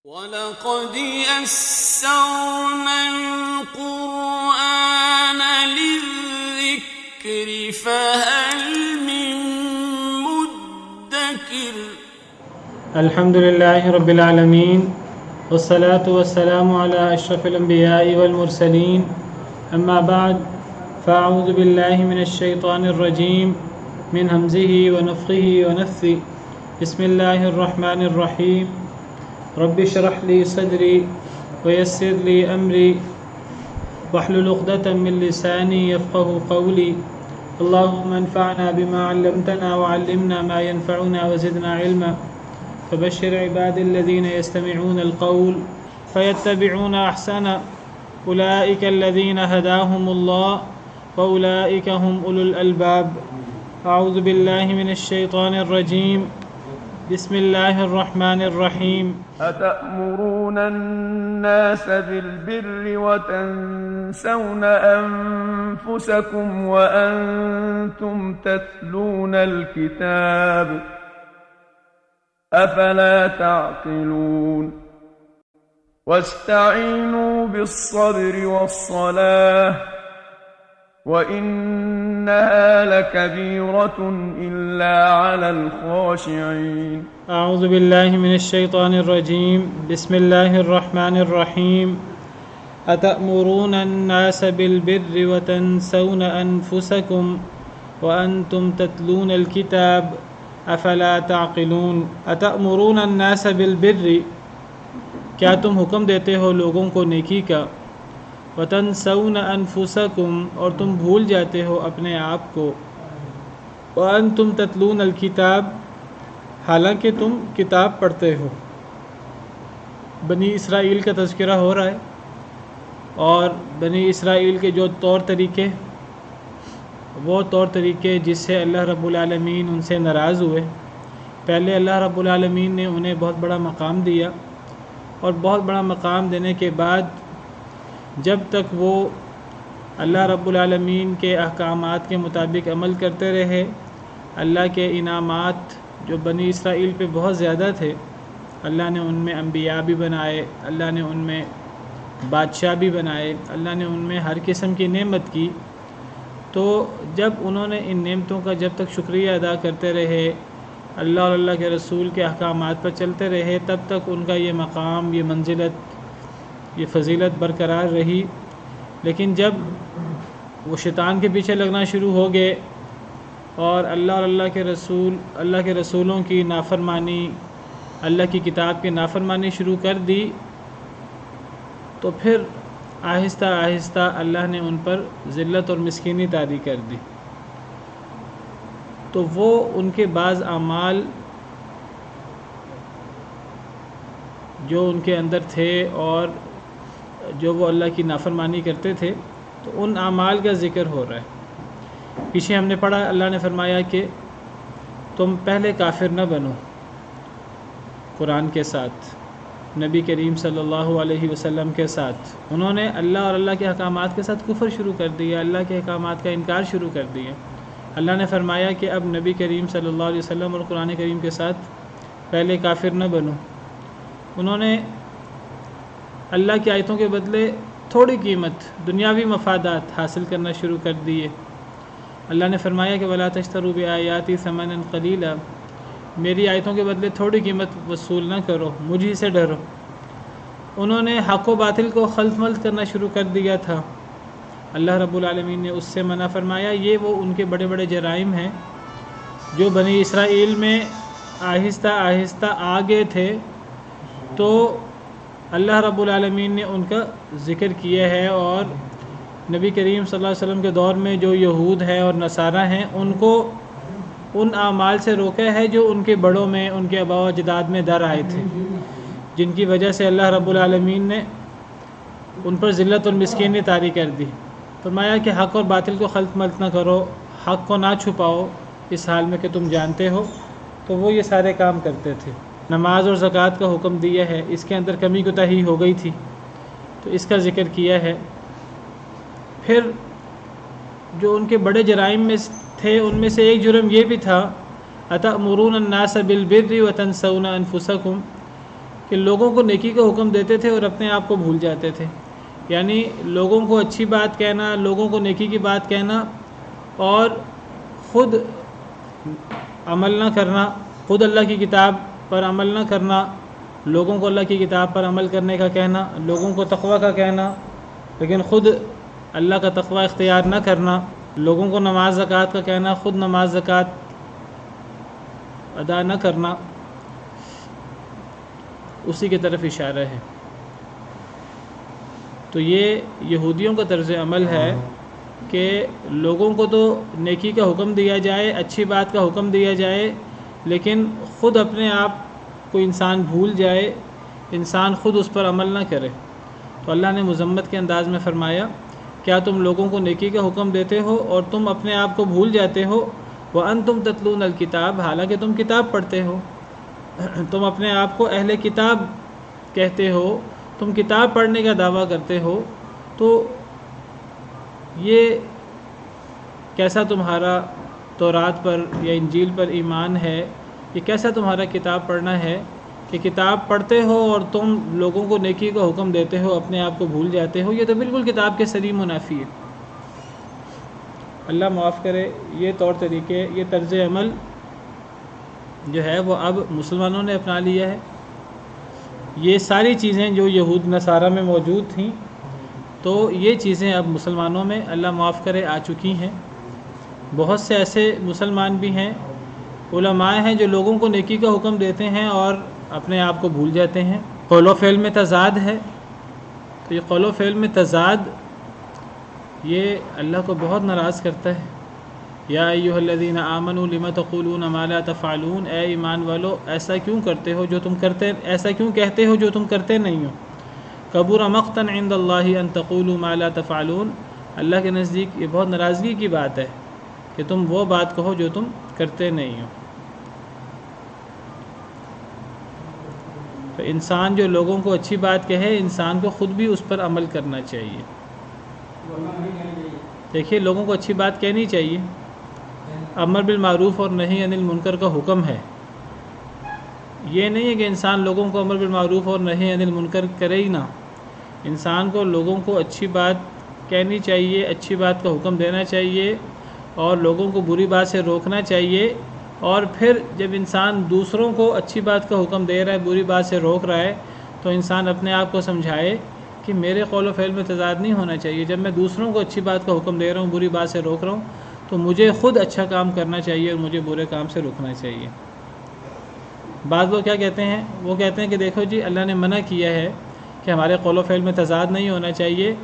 وَلَقَدْ يَسَّرْنَا الْقُرْآنَ لِلذِّكْرِ فَهَلْ مِن مُّدَّكِرٍ الحمد لله رب العالمين والصلاة والسلام على أشرف الأنبياء والمرسلين أما بعد فأعوذ بالله من الشيطان الرجيم من همزه ونفخه ونفثه بسم الله الرحمن الرحيم رب اشرح لي صدري ويسر لي أمري واحلل عقدة من لساني يفقهوا قولي اللهم انفعنا بما علمتنا وعلمنا ما ينفعنا وزدنا علما فبشر عباد الذين يستمعون القول فيتبعون أحسنه أولئك الذين هداهم الله وأولئك هم أولو الألباب أعوذ بالله من الشيطان الرجيم بسم الله الرحمن الرحيم أتأمرون الناس بالبر وتنسون أنفسكم وأنتم تتلون الكتاب أفلا تعقلون واستعينوا بالصبر والصلاة وإنها لكبيرة إلا على الخاشعين أعوذ بالله من الشيطان الرجيم بسم الله الرحمن الرحيم أتأمرون الناس بالبر وتنسون أنفسكم وأنتم تتلون الكتاب افلا تعقلون اتأمرون الناس بالبر کیا تم حکم دیتے ہو لوگوں کو نیکی کا وتنسون انفسکم اور تم بھول جاتے ہو اپنے آپ کو وانتم تتلون الکتاب حالانکہ تم کتاب پڑھتے ہو بنی اسرائیل کا تذکرہ ہو رہا ہے اور بنی اسرائیل کے جو طور طریقے وہ طور طریقے جس سے اللہ رب العالمین ان سے ناراض ہوئے پہلے اللہ رب العالمین نے انہیں بہت بڑا مقام دیا اور بہت بڑا مقام دینے کے بعد جب تک وہ اللہ رب العالمین کے احکامات کے مطابق عمل کرتے رہے اللہ کے انعامات جو بنی اسرائیل پہ بہت زیادہ تھے اللہ نے ان میں انبیاء بھی بنائے اللہ نے ان میں بادشاہ بھی بنائے اللہ نے ان میں ہر قسم کی نعمت کی تو جب انہوں نے ان نعمتوں کا جب تک شکریہ ادا کرتے رہے اللہ اور اللہ کے رسول کے احکامات پر چلتے رہے تب تک ان کا یہ مقام یہ منزلت یہ فضیلت برقرار رہی لیکن جب وہ شیطان کے پیچھے لگنا شروع ہو گئے اور اللہ اور اللہ کے رسولوں کی نافرمانی اللہ کی کتاب کی نافرمانی شروع کر دی تو پھر آہستہ آہستہ اللہ نے ان پر ذلت اور مسکینی طاری کر دی تو وہ ان کے بعض اعمال جو ان کے اندر تھے اور جو وہ اللہ کی نافرمانی کرتے تھے تو ان اعمال کا ذکر ہو رہا ہے پیچھے ہم نے پڑھا اللہ نے فرمایا کہ تم پہلے کافر نہ بنو قرآن کے ساتھ نبی کریم صلی اللہ علیہ وسلم کے ساتھ انہوں نے اللہ اور اللہ کے احکامات کے ساتھ کفر شروع کر دیا اللہ کے احکامات کا انکار شروع کر دیا اللہ نے فرمایا کہ اب نبی کریم صلی اللہ علیہ وسلم اور قرآن کریم کے ساتھ پہلے کافر نہ بنو انہوں نے اللہ کی آیتوں کے بدلے تھوڑی قیمت دنیاوی مفادات حاصل کرنا شروع کر دیے اللہ نے فرمایا کہ وَلَا تَشْتَرُوا بِآيَاتِي ثَمَنًا قَلِيلًا میری آیتوں کے بدلے تھوڑی قیمت وصول نہ کرو مجھ ہی سے ڈرو انہوں نے حق و باطل کو خلط ملط کرنا شروع کر دیا تھا اللہ رب العالمین نے اس سے منع فرمایا یہ وہ ان کے بڑے بڑے جرائم ہیں جو بنی اسرائیل میں آہستہ آہستہ آگے تھے تو اللہ رب العالمین نے ان کا ذکر کیا ہے اور نبی کریم صلی اللہ علیہ وسلم کے دور میں جو یہود ہیں اور نصارہ ہیں ان کو ان اعمال سے روکا ہے جو ان کے بڑوں میں ان کے آباء و اجداد میں در آئے تھے جن کی وجہ سے اللہ رب العالمین نے ان پر ذلت اور مسکینی طاری کر دی فرمایا کہ حق اور باطل کو خلط ملط نہ کرو حق کو نہ چھپاؤ اس حال میں کہ تم جانتے ہو تو وہ یہ سارے کام کرتے تھے نماز اور زکوٰۃ کا حکم دیا ہے اس کے اندر کمی کوتاہی ہو گئی تھی تو اس کا ذکر کیا ہے پھر جو ان کے بڑے جرائم میں تھے ان میں سے ایک جرم یہ بھی تھا اتأمرون الناس بالبر وتنسون انفسکم کہ لوگوں کو نیکی کا حکم دیتے تھے اور اپنے آپ کو بھول جاتے تھے. یعنی لوگوں کو اچھی بات کہنا، لوگوں کو نیکی کی بات کہنا اور خود عمل نہ کرنا، خود اللہ کی کتاب پر عمل نہ کرنا، لوگوں کو اللہ کی کتاب پر عمل کرنے کا کہنا، لوگوں کو تقویٰ کا کہنا لیکن خود اللہ کا تقویٰ اختیار نہ کرنا، لوگوں کو نماز زکوٰۃ کا کہنا، خود نماز زکوٰۃ ادا نہ کرنا، اسی کی طرف اشارہ ہے. تو یہ یہودیوں کا طرز عمل ہے کہ لوگوں کو تو نیکی کا حکم دیا جائے، اچھی بات کا حکم دیا جائے، لیکن خود اپنے آپ کو انسان بھول جائے، انسان خود اس پر عمل نہ کرے. تو اللہ نے مذمت کے انداز میں فرمایا کیا تم لوگوں کو نیکی کا حکم دیتے ہو اور تم اپنے آپ کو بھول جاتے ہو؟ وَأَنْتُمْ تَتْلُونَ الْكِتَابَ، حالانکہ تم کتاب پڑھتے ہو. تم اپنے آپ کو اہل کتاب کہتے ہو، تم کتاب پڑھنے کا دعویٰ کرتے ہو. تو یہ کیسا تمہارا تورات پر یا انجیل پر ایمان ہے؟ یہ کیسا تمہارا کتاب پڑھنا ہے کہ کتاب پڑھتے ہو اور تم لوگوں کو نیکی کا حکم دیتے ہو، اپنے آپ کو بھول جاتے ہو؟ یہ تو بالکل کتاب کے سری منافی ہے. اللہ معاف کرے. یہ طور طریقے، یہ طرز عمل جو ہے وہ اب مسلمانوں نے اپنا لیا ہے. یہ ساری چیزیں جو یہود نصارہ میں موجود تھیں تو یہ چیزیں اب مسلمانوں میں اللہ معاف کرے آ چکی ہیں. بہت سے ایسے مسلمان بھی ہیں، علماء ہیں جو لوگوں کو نیکی کا حکم دیتے ہیں اور اپنے آپ کو بھول جاتے ہیں. قول و فعل میں تضاد ہے. تو یہ قول و فعل میں تضاد یہ اللہ کو بہت ناراض کرتا ہے. یا ایھا الذین آمنوا لم تقولون ما لا تفعلون، اے ایمان والو ایسا کیوں کرتے ہو جو تم کرتے، ایسا کیوں کہتے ہو جو تم کرتے نہیں ہو. کبر مقتا عند اللہ ان تقولوا ما لا تفعلون، اللہ کے نزدیک یہ بہت ناراضگی کی بات ہے کہ تم وہ بات کہو جو تم کرتے نہیں ہو. تو انسان جو لوگوں کو اچھی بات کہے، انسان کو خود بھی اس پر عمل کرنا چاہیے. دیکھیے لوگوں کو اچھی بات کہنی چاہیے، امر بالمعروف اور نہی عن المنکر کا حکم ہے. یہ نہیں ہے کہ انسان لوگوں کو امر بالمعروف اور نہی عن المنکر کرے ہی نہ. انسان کو لوگوں کو اچھی بات کہنی چاہیے، اچھی بات کا حکم دینا چاہیے اور لوگوں کو بری بات سے روکنا چاہیے. اور پھر جب انسان دوسروں کو اچھی بات کا حکم دے رہا ہے، بری بات سے روک رہا ہے، تو انسان اپنے آپ کو سمجھائے کہ میرے قول و فعل میں تضاد نہیں ہونا چاہیے. جب میں دوسروں کو اچھی بات کا حکم دے رہا ہوں، بری بات سے روک رہا ہوں، تو مجھے خود اچھا کام کرنا چاہیے اور مجھے برے کام سے رکنا چاہیے. بعض لوگ کیا کہتے ہیں؟ وہ کہتے ہیں کہ دیکھو جی اللہ نے منع کیا ہے کہ ہمارے قول و فعل میں تضاد نہیں ہونا چاہیے،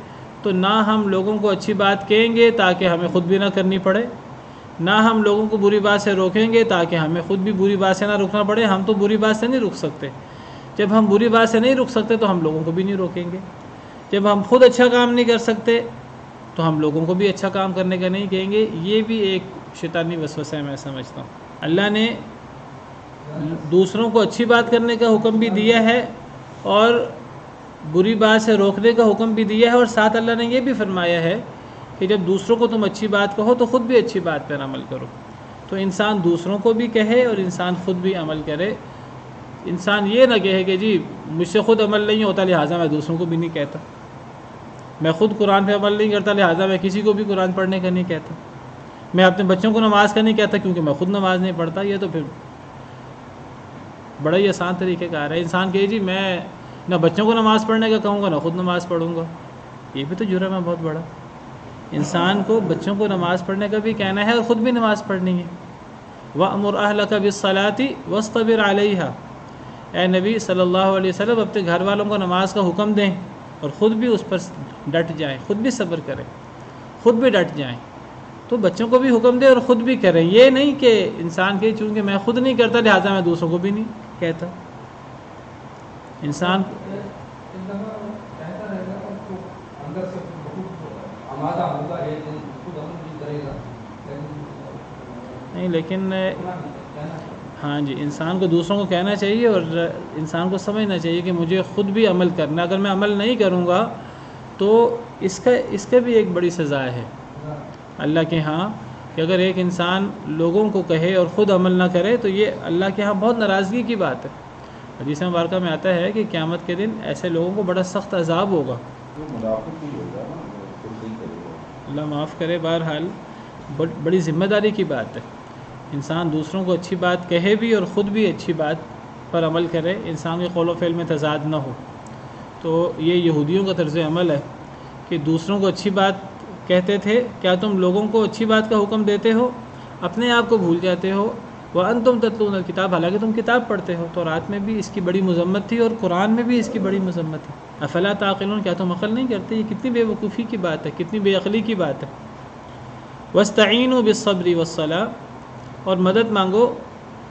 تو نہ ہم لوگوں کو اچھی بات کہیں گے تاکہ ہمیں خود بھی نہ کرنی پڑے، نہ ہم لوگوں کو بری بات سے روکیں گے تاکہ ہمیں خود بھی بری بات سے نہ رکنا پڑے. ہم تو بری بات سے نہیں رک سکتے. جب ہم بری بات سے نہیں رک سکتے تو ہم لوگوں کو بھی نہیں روکیں گے. جب ہم خود اچھا کام نہیں کر سکتے تو ہم لوگوں کو بھی اچھا کام کرنے کا نہیں کہیں گے. یہ بھی ایک شیطانی وسوسہ ہے، میں سمجھتا ہوں. اللہ نے دوسروں کو اچھی بات کرنے کا حکم بھی دیا ہے اور بری بات سے روکنے کا حکم بھی دیا ہے، اور ساتھ اللہ نے یہ بھی فرمایا ہے کہ جب دوسروں کو تم اچھی بات کہو تو خود بھی اچھی بات پر عمل کرو. تو انسان دوسروں کو بھی کہے اور انسان خود بھی عمل کرے. انسان یہ نہ کہے کہ جی مجھ سے خود عمل نہیں ہوتا لہٰذا میں دوسروں کو بھی نہیں کہتا، میں خود قرآن پہ عمل نہیں کرتا لہٰذا میں کسی کو بھی قرآن پڑھنے کا نہیں کہتا، میں اپنے بچوں کو نماز کا نہیں کہتا کیونکہ میں خود نماز نہیں پڑھتا. یہ تو پھر بڑا ہی آسان طریقہ کار ہے. انسان کہے جی میں نہ بچوں کو نماز پڑھنے کا کہوں گا نہ خود نماز پڑھوں گا. یہ بھی تو جرم ہے بہت بڑا. انسان کو بچوں کو نماز پڑھنے کا بھی کہنا ہے اور خود بھی نماز پڑھنی ہے. وَأْمُرْ أَهْلَكَ بِالصَّلَاةِ وَاصْطَبِرْ عَلَيْهَا، اے نبی صلی اللہ علیہ وسلم اپنے گھر والوں کو نماز کا حکم دیں اور خود بھی اس پر ڈٹ جائیں، خود بھی صبر کریں، خود بھی ڈٹ جائیں. تو بچوں کو بھی حکم دیں اور خود بھی کریں. یہ نہیں کہ انسان کے چونکہ میں خود نہیں کرتا لہٰذا میں دوسروں کو بھی نہیں کہتا. انسان نہیں، لیکن ہاں جی انسان کو دوسروں کو کہنا چاہیے اور انسان کو سمجھنا چاہیے کہ مجھے خود بھی عمل کرنا ہے. اگر میں عمل نہیں کروں گا تو اس کا بھی ایک بڑی سزا ہے اللہ کے ہاں کہ اگر ایک انسان لوگوں کو کہے اور خود عمل نہ کرے تو یہ اللہ کے ہاں بہت ناراضگی کی بات ہے. حدیث مبارکہ میں آتا ہے کہ قیامت کے دن ایسے لوگوں کو بڑا سخت عذاب ہوگا. اللہ معاف کرے. بہرحال بڑی ذمہ داری کی بات ہے. انسان دوسروں کو اچھی بات کہے بھی اور خود بھی اچھی بات پر عمل کرے، انسان کے قول و فعل میں تضاد نہ ہو. تو یہ یہودیوں کا طرز عمل ہے کہ دوسروں کو اچھی بات کہتے تھے. کیا تم لوگوں کو اچھی بات کا حکم دیتے ہو، اپنے آپ کو بھول جاتے ہو. وَأَنْتُمْ تَتْلُونَ الْكِتَابَ، حالانکہ تم کتاب پڑھتے ہو. تو رات میں بھی اس کی بڑی مذمت تھی اور قرآن میں بھی اس کی بڑی مذمت ہے. افلا تعقلون، کیا تم عقل نہیں کرتے؟ یہ کتنی بے وقوفی کی بات ہے، کتنی بے عقلی کی بات ہے. وَاسْتَعِینُوا بِالصَّبْرِ وَالصَّلَاةِ، اور مدد مانگو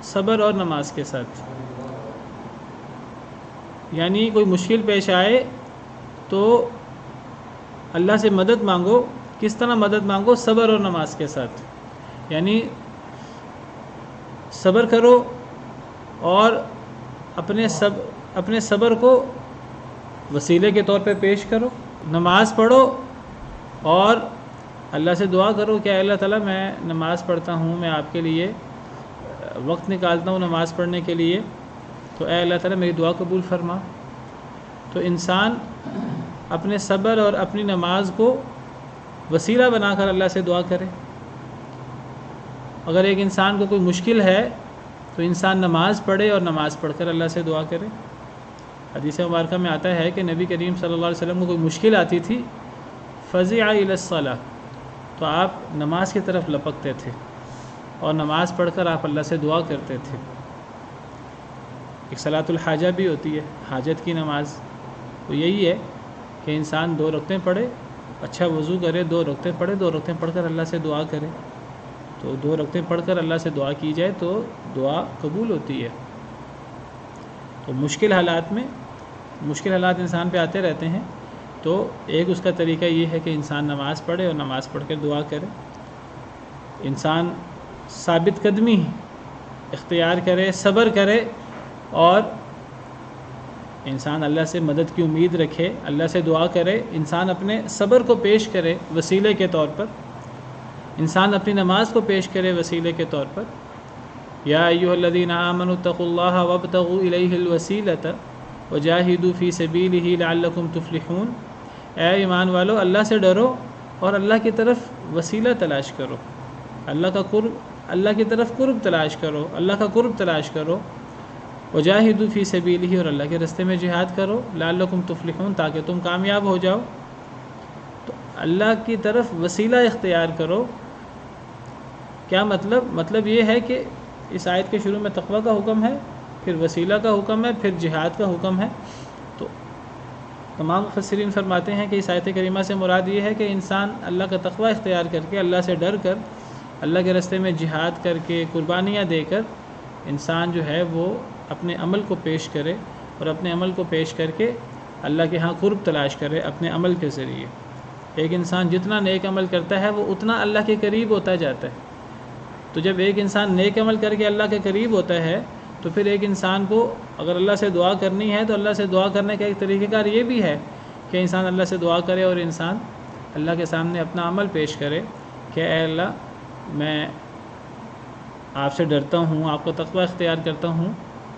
صبر اور نماز کے ساتھ. یعنی کوئی مشکل پیش آئے تو اللہ سے مدد مانگو. کس طرح مدد مانگو؟ صبر اور نماز کے ساتھ. یعنی صبر کرو اور اپنے صبر کو وسیلے کے طور پہ پیش کرو. نماز پڑھو اور اللہ سے دعا کرو کہ اے اللہ تعالیٰ میں نماز پڑھتا ہوں، میں آپ کے لیے وقت نکالتا ہوں نماز پڑھنے کے لیے، تو اے اللہ تعالیٰ میری دعا قبول فرما. تو انسان اپنے صبر اور اپنی نماز کو وسیلہ بنا کر اللہ سے دعا کرے. اگر ایک انسان کو کوئی مشکل ہے تو انسان نماز پڑھے اور نماز پڑھ کر اللہ سے دعا کرے. حدیث مبارکہ میں آتا ہے کہ نبی کریم صلی اللہ علیہ وسلم کو کوئی مشکل آتی تھی، فزع الی الصلاۃ، تو آپ نماز کی طرف لپکتے تھے اور نماز پڑھ کر آپ اللہ سے دعا کرتے تھے. ایک صلاۃ الحاجہ بھی ہوتی ہے، حاجت کی نماز. تو یہی ہے کہ انسان 2 رکعتیں پڑھے، اچھا وضو کرے، 2 رکعتیں پڑھے، 2 رکعتیں پڑھ کر اللہ سے دعا کرے. تو 2 رکعتیں پڑھ کر اللہ سے دعا کی جائے تو دعا قبول ہوتی ہے. تو مشکل حالات انسان پہ آتے رہتے ہیں. تو ایک اس کا طریقہ یہ ہے کہ انسان نماز پڑھے اور نماز پڑھ کر دعا کرے. انسان ثابت قدمی اختیار کرے، صبر کرے اور انسان اللہ سے مدد کی امید رکھے، اللہ سے دعا کرے. انسان اپنے صبر کو پیش کرے وسیلے کے طور پر، انسان اپنی نماز کو پیش کرے وسیلے کے طور پر. یا ایھا الذین آمنوا اتقوا اللہ وابتغوا الیہ الوسیلۃ وجاہدوا فی سبیلہ لعلکم تفلحون. اے ایمان والو، اللہ سے ڈرو اور اللہ کی طرف وسیلہ تلاش کرو، اللہ کی طرف قرب تلاش کرو، اللہ کا قرب تلاش کرو. وجاہدوا فی سبیلہ، اور اللہ کے راستے میں جہاد کرو، لعلکم تفلحون، تاکہ تم کامیاب ہو جاؤ. تو اللہ کی طرف وسیلہ اختیار کرو. کیا مطلب یہ ہے کہ اس آیت کے شروع میں تقوی کا حکم ہے، پھر وسیلہ کا حکم ہے، پھر جہاد کا حکم ہے. تو تمام مفسرین فرماتے ہیں کہ اس آیت کریمہ سے مراد یہ ہے کہ انسان اللہ کا تقوی اختیار کر کے، اللہ سے ڈر کر، اللہ کے راستے میں جہاد کر کے، قربانیاں دے کر انسان جو ہے وہ اپنے عمل کو پیش کرے اور اپنے عمل کو پیش کر کے اللہ کے ہاں قرب تلاش کرے اپنے عمل کے ذریعے. ایک انسان جتنا نیک عمل کرتا ہے وہ اتنا اللہ کے قریب ہوتا جاتا ہے. تو جب ایک انسان نیک عمل کر کے اللہ کے قریب ہوتا ہے تو پھر ایک انسان کو اگر اللہ سے دعا کرنی ہے تو اللہ سے دعا کرنے کا ایک طریقہ کار یہ بھی ہے کہ انسان اللہ سے دعا کرے اور انسان اللہ کے سامنے اپنا عمل پیش کرے کہ اے اللہ، میں آپ سے ڈرتا ہوں، آپ کا تقوی اختیار کرتا ہوں،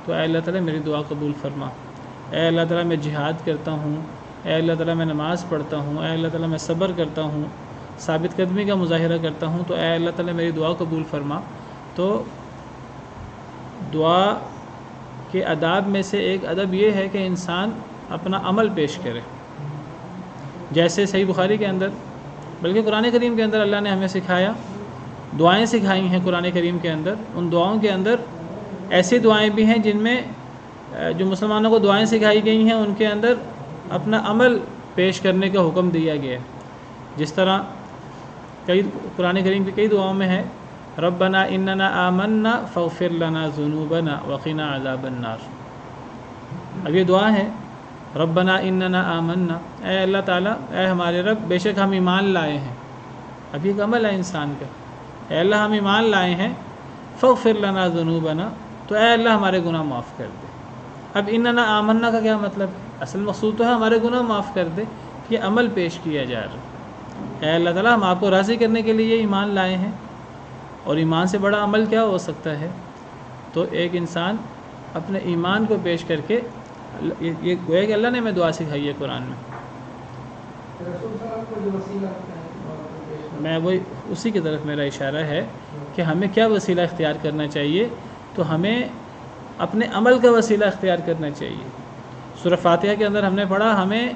تو اے اللہ تعالیٰ میری دعا قبول فرما. اے اللہ تعالیٰ میں جہاد کرتا ہوں، اے اللہ تعالیٰ میں نماز پڑھتا ہوں، اے اللہ تعالیٰ میں صبر کرتا ہوں، ثابت قدمی کا مظاہرہ کرتا ہوں، تو اے اللہ تعالیٰ میری دعا قبول فرما. تو دعا کے آداب میں سے ایک ادب یہ ہے کہ انسان اپنا عمل پیش کرے. جیسے صحیح بخاری کے اندر، بلکہ قرآن کریم کے اندر اللہ نے ہمیں سکھایا، دعائیں سکھائی ہیں قرآن کریم کے اندر. ان دعاؤں کے اندر ایسی دعائیں بھی ہیں جن میں جو مسلمانوں کو دعائیں سکھائی گئی ہیں ان کے اندر اپنا عمل پیش کرنے کا حکم دیا گیا ہے. جس طرح قرآن کریم کی کئی دعاؤں میں ہے ربنا اننا آمنا فاغفر لنا ذنوبنا وقنا عذاب النار. اب یہ دعا ہے ربنا اننا آمنا، اے اللہ تعالیٰ، اے ہمارے رب، بے شک ہم ایمان لائے ہیں. اب یہ ایک عمل ہے انسان کا، اے اللہ ہم ایمان لائے ہیں، فاغفر لنا ذنوبنا، تو اے اللہ ہمارے گناہ معاف کر دے. اب اننا آمنا کا کیا مطلب ہے؟ اصل مقصود تو ہے ہمارے گناہ معاف کر دے. یہ عمل پیش کیا جا رہا ہے، اے اللہ تعالیٰ ہم آپ کو راضی کرنے کے لیے ایمان لائے ہیں. اور ایمان سے بڑا عمل کیا ہو سکتا ہے؟ تو ایک انسان اپنے ایمان کو پیش کر کے، یہ گویا کہ اللہ نے ہمیں دعا سکھائی ہے قرآن میں۔ میں وہی اسی کی طرف میرا اشارہ ہے کہ ہمیں کیا وسیلہ اختیار کرنا چاہیے، تو ہمیں اپنے عمل کا وسیلہ اختیار کرنا چاہیے۔ سورہ فاتحہ کے اندر ہم نے پڑھا ہمیں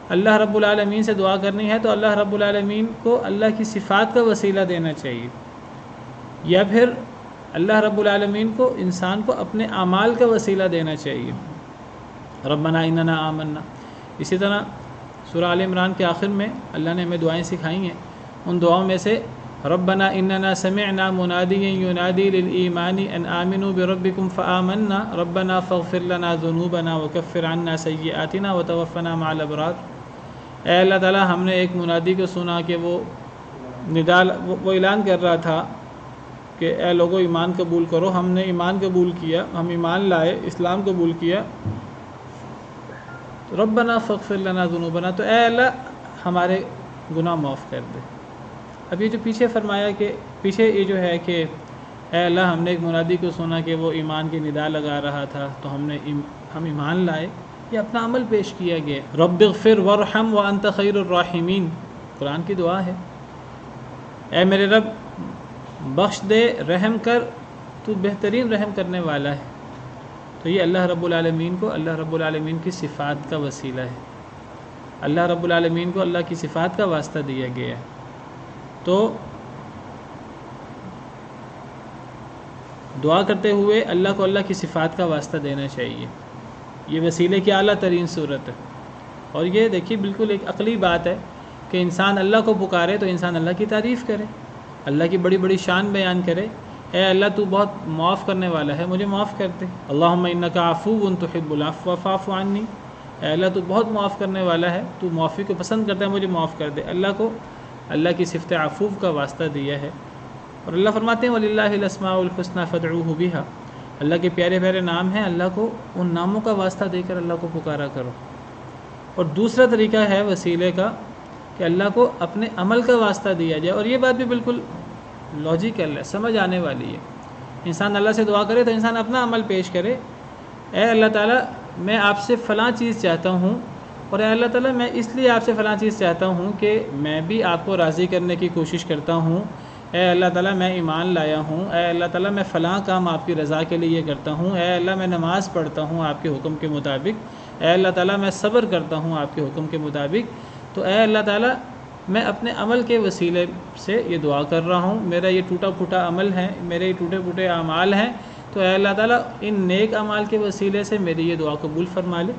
اللہ رب العالمین سے دعا کرنی ہے تو اللہ رب العالمین کو اللہ کی صفات کا وسیلہ دینا چاہیے، یا پھر اللہ رب العالمین کو انسان کو اپنے اعمال کا وسیلہ دینا چاہیے، ربنا اننا آمنا۔ اسی طرح سورہ آل عمران کے آخر میں اللہ نے ہمیں دعائیں سکھائی ہیں، ان دعاؤں میں سے ربنا اننا سمعنا منادیا ینادی للایمان ان آمنوا بربکم فآمنا ربنا فاغفر لنا ذنوبنا وکفر عنا سیئاتنا وتوفنا مع الابرار۔ اے اللہ تعالیٰ، ہم نے ایک منادی کو سنا کہ وہ اعلان کر رہا تھا کہ اے لوگوں ایمان قبول کرو۔ ہم نے ایمان قبول کیا، ہم ایمان لائے، اسلام قبول کیا، ربنا فاغفر لنا ذنوبنا، تو اے اللہ ہمارے گناہ معاف کر دے۔ اب یہ جو پیچھے فرمایا کہ پیچھے یہ جو ہے کہ اے اللہ ہم نے ایک منادی کو سنا کہ وہ ایمان کی ندا لگا رہا تھا تو ہم ایمان لائے، یہ اپنا عمل پیش کیا گیا۔ رب اغفر وارحم وانت خیر الراحمین، قرآن کی دعا ہے، اے میرے رب بخش دے، رحم کر، تو بہترین رحم کرنے والا ہے۔ تو یہ اللہ رب العالمین کو اللہ رب العالمین کی صفات کا وسیلہ ہے، اللہ رب العالمین کو اللہ کی صفات کا واسطہ دیا گیا ہے۔ تو دعا کرتے ہوئے اللہ کو اللہ کی صفات کا واسطہ دینا چاہیے، یہ وسیلے کی اعلیٰ ترین صورت ہے۔ اور یہ دیکھیے بالکل ایک عقلی بات ہے کہ انسان اللہ کو پکارے تو انسان اللہ کی تعریف کرے، اللہ کی بڑی بڑی شان بیان کرے، اے اللہ تو بہت معاف کرنے والا ہے، مجھے معاف کر دے، اللہم انک عفو تحب العفو فاعف عنی، اے اللہ تو بہت معاف کرنے والا ہے، تو معافی کو پسند کرتا ہے، مجھے معاف کر دے۔ اللہ کو اللہ کی صفت عفو کا واسطہ دیا ہے، اور اللہ فرماتے ہیں وَلِلَّهِ الْأَسْمَاءُ الْحُسْنَى فَادْعُوهُ بِهَا، اللہ کے پیارے پیارے نام ہیں، اللہ کو ان ناموں کا واسطہ دے کر اللہ کو پکارا کرو۔ اور دوسرا طریقہ ہے وسیلے کا کہ اللہ کو اپنے عمل کا واسطہ دیا جائے، اور یہ بات بھی بالکل لاجیکل ہے، سمجھ آنے والی ہے۔ انسان اللہ سے دعا کرے تو انسان اپنا عمل پیش کرے، اے اللہ تعالیٰ میں آپ سے فلاں چیز چاہتا ہوں، اور اے اللہ تعالیٰ میں اس لیے آپ سے فلاں چیز چاہتا ہوں کہ میں بھی آپ کو راضی کرنے کی کوشش کرتا ہوں، اے اللہ تعالیٰ میں ایمان لایا ہوں، اے اللہ تعالیٰ میں فلاں کام آپ کی رضا کے لیے کرتا ہوں، اے اللہ میں نماز پڑھتا ہوں آپ کے حکم کے مطابق، اے اللہ تعالیٰ میں صبر کرتا ہوں آپ کے حکم کے مطابق، تو اے اللہ تعالیٰ میں اپنے عمل کے وسیلے سے یہ دعا کر رہا ہوں، میرا یہ ٹوٹا پھوٹا عمل ہے، میرے یہ ٹوٹے پھوٹے اعمال ہیں، تو اے اللہ تعالیٰ ان نیک اعمال کے وسیلے سے میری یہ دعا قبول فرما لے۔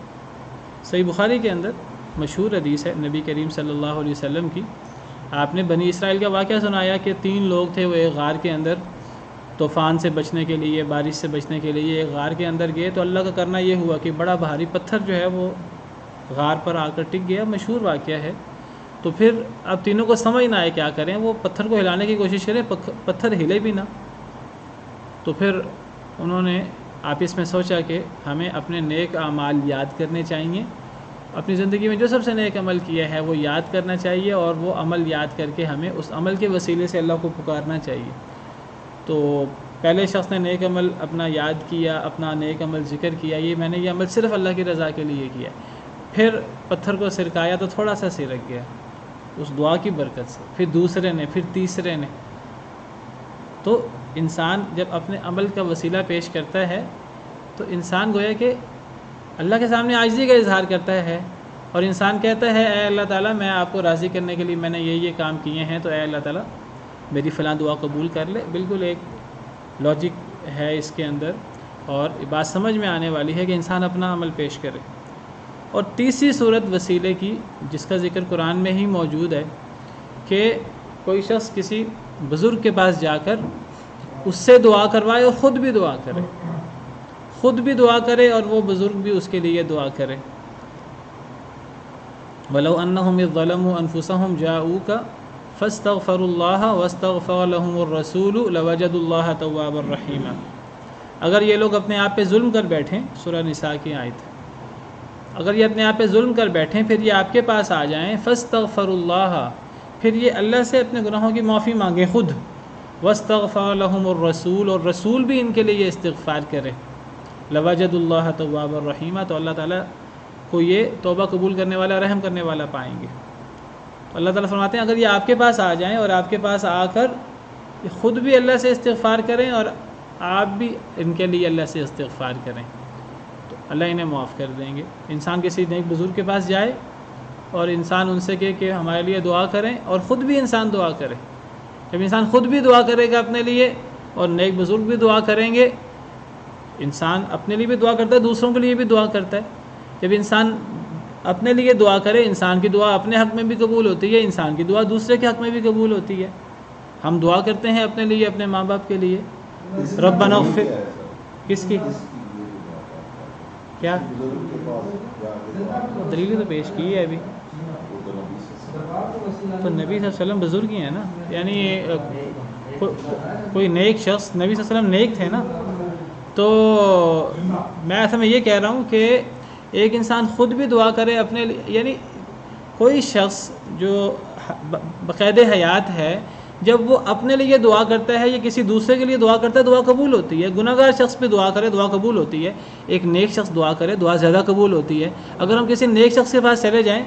صحیح بخاری کے اندر مشہور حدیث ہے نبی کریم صلی اللہ علیہ وسلم کی، آپ نے بنی اسرائیل کا واقعہ سنایا کہ 3 لوگ تھے، وہ ایک غار کے اندر طوفان سے بچنے کے لیے، بارش سے بچنے کے لیے ایک غار کے اندر گئے، تو اللہ کا کرنا یہ ہوا کہ بڑا بھاری پتھر جو ہے وہ غار پر آ کر ٹک گیا، مشہور واقعہ ہے۔ تو پھر اب تینوں کو سمجھ نہ آئے کیا کریں، وہ پتھر کو ہلانے کی کوشش کریں، پتھر ہلے بھی نہ۔ تو پھر انہوں نے آپس میں سوچا کہ ہمیں اپنے نیک اعمال یاد کرنے چاہیے، اپنی زندگی میں جو سب سے نیک عمل کیا ہے وہ یاد کرنا چاہیے، اور وہ عمل یاد کر کے ہمیں اس عمل کے وسیلے سے اللہ کو پکارنا چاہیے۔ تو پہلے شخص نے نیک عمل اپنا یاد کیا، اپنا نیک عمل ذکر کیا، میں نے یہ عمل صرف اللہ کی رضا کے لیے کیا، پھر پتھر کو سرکایا تو تھوڑا سا سرک گیا اس دعا کی برکت سے، پھر دوسرے نے، پھر تیسرے نے۔ تو انسان جب اپنے عمل کا وسیلہ پیش کرتا ہے تو انسان گویا کہ اللہ کے سامنے عاجزی کا اظہار کرتا ہے، اور انسان کہتا ہے اے اللہ تعالیٰ میں آپ کو راضی کرنے کے لیے میں نے یہ کام کیے ہیں، تو اے اللہ تعالیٰ میری فلاں دعا قبول کر لے۔ بالکل ایک لاجک ہے اس کے اندر، اور بات سمجھ میں آنے والی ہے کہ انسان اپنا عمل پیش کرے۔ اور تیسری صورت وسیلے کی جس کا ذکر قرآن میں ہی موجود ہے کہ کوئی شخص کسی بزرگ کے پاس جا کر اس سے دعا کروائے اور خود بھی دعا کرے، خود بھی دعا کرے اور وہ بزرگ بھی اس کے لیے دعا کرے۔ وَلَوْ أَنَّهُمْ إِذْ ظَلَمُوا أَنفُسَهُمْ جَاءُوكَ فَاسْتَغْفَرُوا اللَّهَ وَاسْتَغْفَرَ لَهُمُ الرَّسُولُ لَوَجَدُوا اللَّهَ تَوَّابًا رَحِيمًا۔ اگر یہ لوگ اپنے آپ پہ ظلم کر بیٹھیں، سورہ نساء کی آیت ہے، اگر یہ اپنے آپ پہ ظلم کر بیٹھیں پھر یہ آپ کے پاس آ جائیں، فَاسْتَغْفَرُوا اللَّهَ، پھر یہ اللہ سے اپنے گناہوں کی معافی مانگیں خود، وَاسْتَغْفَرَ لَهُمُ الرَّسُولُ، اور رسول بھی ان کے لیے استغفار کرے، لوجد اللہ تواب الرحیمہ، تو اللہ تعالیٰ کو یہ توبہ قبول کرنے والا، رحم کرنے والا پائیں گے۔ تو اللہ تعالیٰ فرماتے ہیں اگر یہ آپ کے پاس آ جائیں اور آپ کے پاس آ کر خود بھی اللہ سے استغفار کریں اور آپ بھی ان کے لیے اللہ سے استغفار کریں تو اللہ انہیں معاف کر دیں گے۔ انسان کسی نیک بزرگ کے پاس جائے اور انسان ان سے کہے کہ ہمارے لیے دعا کریں، اور خود بھی انسان دعا کرے۔ جب انسان خود بھی دعا کرے گا اپنے لیے اور نیک بزرگ بھی دعا کریں گے، انسان اپنے لیے بھی دعا کرتا ہے، دوسروں کے لیے بھی دعا کرتا ہے۔ جب انسان اپنے لیے دعا کرے، انسان کی دعا اپنے حق میں بھی قبول ہوتی ہے، انسان کی دعا دوسرے کے حق میں بھی قبول ہوتی ہے۔ ہم دعا کرتے ہیں اپنے لیے، اپنے ماں باپ کے لیے، ربنا اغفر، کس کی کیا دلیل تو پیش کی ہے ابھی، تو نبی صلی اللہ علیہ وسلم بزرگ ہی ہیں نا، یعنی کوئی نیک شخص، نبی صلی اللہ علیہ وسلم نیک تھے نا، تو میں ایسا میں یہ کہہ رہا ہوں کہ ایک انسان خود بھی دعا کرے اپنے لیے، یعنی کوئی شخص جو بقید حیات ہے جب وہ اپنے لیے دعا کرتا ہے یا کسی دوسرے کے لیے دعا کرتا ہے، دعا قبول ہوتی ہے۔ گناہ گار شخص پہ دعا کرے، دعا قبول ہوتی ہے۔ ایک نیک شخص دعا کرے، دعا زیادہ قبول ہوتی ہے۔ اگر ہم کسی نیک شخص کے پاس چلے جائیں،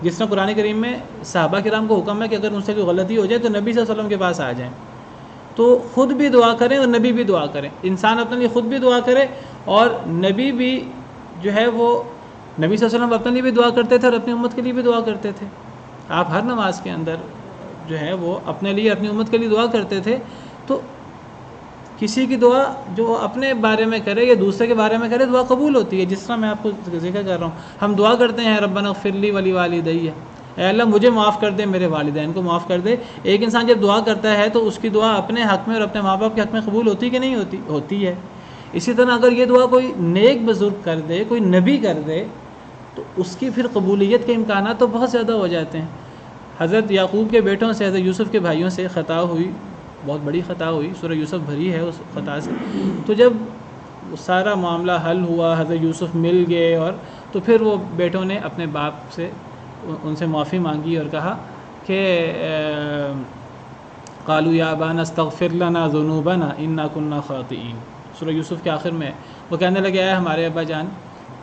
جس طرح قرآن کریم میں صحابہ کرام کو حکم ہے کہ اگر ان سے کوئی غلطی ہو جائے تو نبی صلی اللہ علیہ وسلم کے پاس آ جائیں، تو خود بھی دعا کریں اور نبی بھی دعا کریں۔ انسان اپنے لیے خود بھی دعا کرے اور نبی بھی جو ہے وہ نبی صلی اللہ علیہ وسلم اپنے لیے بھی دعا کرتے تھے اور اپنی امت کے لیے بھی دعا کرتے تھے۔ آپ ہر نماز کے اندر جو ہے وہ اپنے لیے، اپنی امت کے لیے دعا کرتے تھے۔ تو کسی کی دعا جو اپنے بارے میں کرے یا دوسرے کے بارے میں کرے، دعا قبول ہوتی ہے۔ جس طرح میں آپ کو ذکر کر رہا ہوں، ہم دعا کرتے ہیں ربنا اغفر لی ولی والدی، اے اللہ مجھے معاف کر دے، میرے والدین کو معاف کر دے۔ ایک انسان جب دعا کرتا ہے تو اس کی دعا اپنے حق میں اور اپنے ماں باپ کے حق میں قبول ہوتی کہ نہیں ہوتی؟ ہوتی ہے۔ اسی طرح اگر یہ دعا کوئی نیک بزرگ کر دے، کوئی نبی کر دے، تو اس کی پھر قبولیت کے امکانات تو بہت زیادہ ہو جاتے ہیں۔ حضرت یعقوب کے بیٹوں سے، حضرت یوسف کے بھائیوں سے خطا ہوئی، بہت بڑی خطا ہوئی، سورہ یوسف بھری ہے اس خطا سے۔ تو جب سارا معاملہ حل ہوا، حضرت یوسف مل گئے، اور تو پھر وہ بیٹوں نے اپنے باپ سے ان سے معافی مانگی اور کہا کہ قالوا یا ابانا استغفر لنا ذنوبنا انا كنا خاطئین۔ سورہ یوسف کے آخر میں وہ کہنے لگے اے ہمارے ابا جان،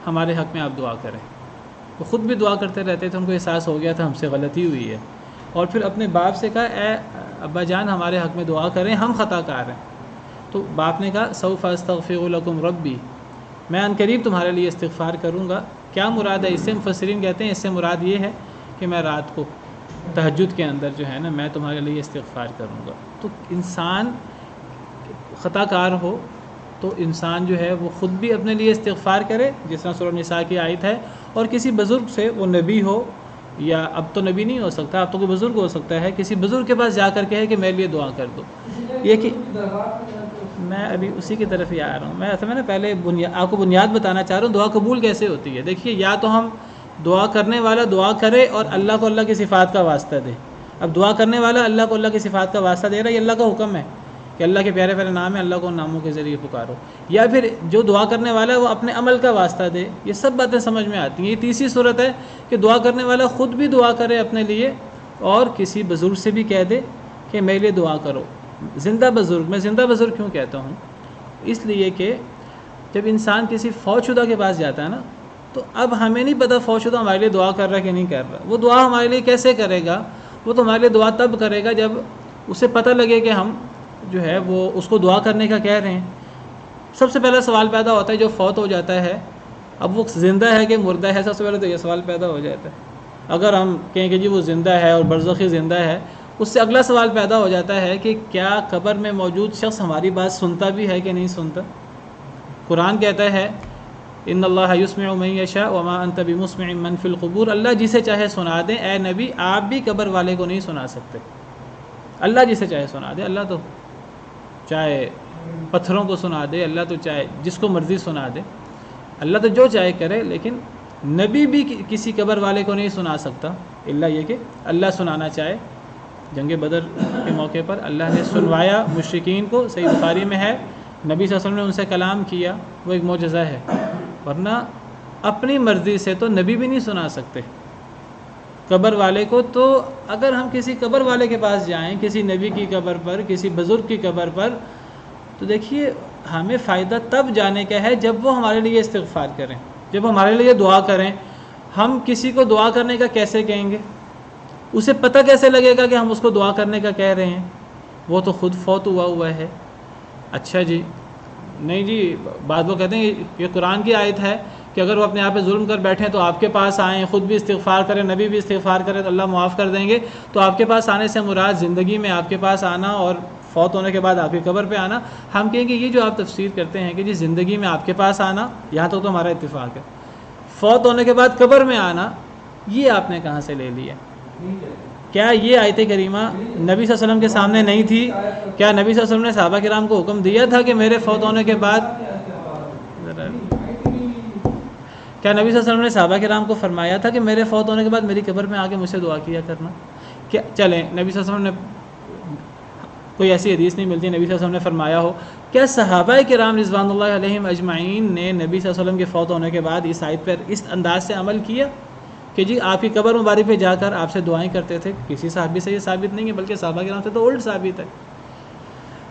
ہمارے حق میں آپ دعا کریں۔ وہ خود بھی دعا کرتے رہتے تھے، ان کو احساس ہو گیا تھا ہم سے غلطی ہوئی ہے، اور پھر اپنے باپ سے کہا اے ابا جان ہمارے حق میں دعا کریں، ہم خطا کار ہیں۔ تو باپ نے کہا سوف استغفر لکم ربی، میں عنقریب تمہارے لیے استغفار کروں گا۔ کیا مراد ہے اس سے؟ مفسرین کہتے ہیں اس سے مراد یہ ہے کہ میں رات کو تہجد کے اندر جو ہے نا میں تمہارے لیے استغفار کروں گا۔ تو انسان خطا کار ہو تو انسان جو ہے وہ خود بھی اپنے لیے استغفار کرے، جس طرح سورہ نساء کی آیت ہے، اور کسی بزرگ سے، وہ نبی ہو یا اب تو نبی نہیں ہو سکتا، اب تو کوئی بزرگ ہو سکتا ہے، کسی بزرگ کے پاس جا کر کہے کہ میرے لیے دعا کر دو۔ یہ کہ میں ابھی اسی کی طرف ہی آ رہا ہوں، میں اصل میں نا پہلے آپ کو بنیاد بتانا چاہ رہا ہوں دعا قبول کیسے ہوتی ہے۔ دیکھیے، یا تو ہم دعا کرنے والا دعا کرے اور اللہ کو اللہ کی صفات کا واسطہ دے۔ اب دعا کرنے والا اللہ کو اللہ کی صفات کا واسطہ دے رہا ہے، یہ اللہ کا حکم ہے کہ اللہ کے پیارے پیارے نام ہے، اللہ کو ان ناموں کے ذریعے پکارو۔ یا پھر جو دعا کرنے والا ہے وہ اپنے عمل کا واسطہ دے۔ یہ سب باتیں سمجھ میں آتی ہیں۔ یہ تیسری صورت ہے کہ دعا کرنے والا خود بھی دعا کرے اپنے لیے اور کسی بزرگ سے بھی کہہ دے کہ میرے لیے دعا کرو۔ زندہ بزرگ، میں زندہ بزرگ کیوں کہتا ہوں؟ اس لیے کہ جب انسان کسی فوت شدہ کے پاس جاتا ہے نا، تو اب ہمیں نہیں پتہ فوت شدہ ہمارے لیے دعا کر رہا ہے کہ نہیں کر رہا۔ وہ دعا ہمارے لیے کیسے کرے گا؟ وہ تو ہمارے لیے دعا تب کرے گا جب اسے پتہ لگے کہ ہم جو ہے وہ اس کو دعا کرنے کا کہہ رہے ہیں۔ سب سے پہلا سوال پیدا ہوتا ہے جو فوت ہو جاتا ہے، اب وہ زندہ ہے کہ مردہ ہے، سب سے پہلے تو یہ سوال پیدا ہو جاتا ہے۔ اگر ہم کہیں کہ جی وہ زندہ ہے اور برزخی زندہ ہے، اس سے اگلا سوال پیدا ہو جاتا ہے کہ کیا قبر میں موجود شخص ہماری بات سنتا بھی ہے کہ نہیں سنتا؟ قرآن کہتا ہے ان اللہ یسمع من یشاء وما انت بمسمع من فی القبور، اللہ جسے چاہے سنا دے۔ اے نبی، آپ بھی قبر والے کو نہیں سنا سکتے، اللہ جسے چاہے سنا دے۔ اللہ تو چاہے پتھروں کو سنا دے، اللہ تو چاہے جس کو مرضی سنا دے، اللہ تو جو چاہے کرے، لیکن نبی بھی کسی قبر والے کو نہیں سنا سکتا الا یہ کہ اللہ سنانا چاہے۔ جنگ بدر کے موقع پر اللہ نے سنوایا مشرکین کو، صحیح بخاری میں ہے، نبی صلی اللہ علیہ وسلم نے ان سے کلام کیا، وہ ایک معجزہ ہے، ورنہ اپنی مرضی سے تو نبی بھی نہیں سنا سکتے قبر والے کو۔ تو اگر ہم کسی قبر والے کے پاس جائیں، کسی نبی کی قبر پر، کسی بزرگ کی قبر پر، تو دیکھیے ہمیں فائدہ تب جانے کا ہے جب وہ ہمارے لیے استغفار کریں، جب ہمارے لیے دعا کریں۔ ہم کسی کو دعا کرنے کا کیسے کہیں گے؟ اسے پتہ کیسے لگے گا کہ ہم اس کو دعا کرنے کا کہہ رہے ہیں؟ وہ تو خود فوت ہوا ہے۔ اچھا جی، نہیں جی، بعض لوگ کہتے ہیں یہ قرآن کی آیت ہے کہ اگر وہ اپنے آپ پہ ظلم کر بیٹھیں تو آپ کے پاس آئیں، خود بھی استغفار کریں، نبی بھی استغفار کرے تو اللہ معاف کر دیں گے۔ تو آپ کے پاس آنے سے مراد زندگی میں آپ کے پاس آنا اور فوت ہونے کے بعد آپ کی قبر پہ آنا۔ ہم کہیں گے یہ جو آپ تفسیر کرتے ہیں کہ جی زندگی میں آپ کے پاس آنا، یہاں تک تو ہمارا اتفاق ہے، فوت ہونے کے بعد قبر میں آنا یہ آپ نے کہاں سے لے لیا؟ کیا یہ آیت کریمہ نبی صلی اللہ علیہ وسلم کے سامنے نہیں تھی؟ کیا نبی صلی اللہ علیہ وسلم نے صحابہ کرام کو حکم دیا تھا کہ میرے فوت ہونے کے بعد، کیا نبی صلی اللہ علیہ وسلم نے صحابہ کرام کو فرمایا تھا کہ میرے فوت ہونے کے بعد میری قبر میں آ کے مجھ سے دعا کیا کرنا؟ کیا چلیں نبی صلی اللہ علیہ وسلم نے کوئی ایسی حدیث نہیں ملتی نبی صلی اللہ علیہ وسلم نے فرمایا ہو؟ کیا صحابہ کرام رضوان اللہ علیہم اجمعین نے نبی صلی اللہ علیہ وسلم کے فوت ہونے کے بعد اس آیت پر اس انداز سے عمل کیا کہ جی آپ کی قبر مبارک پہ جا کر آپ سے دعائیں کرتے تھے؟ کسی صحابی سے یہ ثابت نہیں ہے، بلکہ صحابہ کرام سے تو الٹ ثابت ہے۔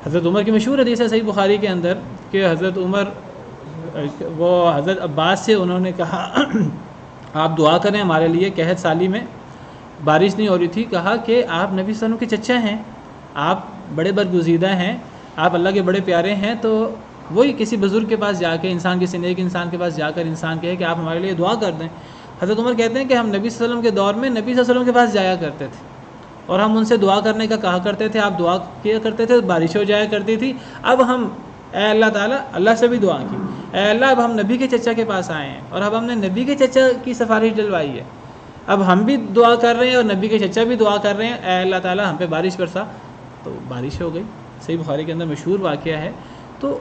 حضرت عمر کی مشہور حدیث ہے صحیح بخاری کے اندر کہ حضرت عمر وہ حضرت عباس سے انہوں نے کہا آپ دعا کریں ہمارے لیے، قحط سالی میں بارش نہیں ہو رہی تھی، کہا کہ آپ نبی صلی اللہ علیہ وسلم کے چچا ہیں، آپ بڑے برگزیدہ ہیں، آپ اللہ کے بڑے پیارے ہیں، تو وہی کسی بزرگ کے پاس جا کے، انسان کسی نیک انسان کے پاس جا کر انسان کہے کہ آپ ہمارے لیے دعا کر دیں۔ حضرت عمر کہتے ہیں کہ ہم نبی صلی اللہ علیہ وسلم کے دور میں نبی صلی اللہ علیہ وسلم کے پاس جایا کرتے تھے اور ہم ان سے دعا کرنے کا کہا کرتے تھے، آپ دعا کیا کرتے تھے، بارش ہو جایا کرتی تھی۔ اب ہم اے اللہ تعالیٰ، اللہ سے بھی دعا کی، اے اللہ اب ہم نبی کے چچا کے پاس آئے ہیں اور اب ہم نے نبی کے چچا کی سفارش ڈلوائی ہے، اب ہم بھی دعا کر رہے ہیں اور نبی کے چچا بھی دعا کر رہے ہیں، اے اللہ تعالیٰ ہم پہ بارش برسا۔ تو بارش ہو گئی، صحیح بخاری کے اندر مشہور واقعہ ہے۔ تو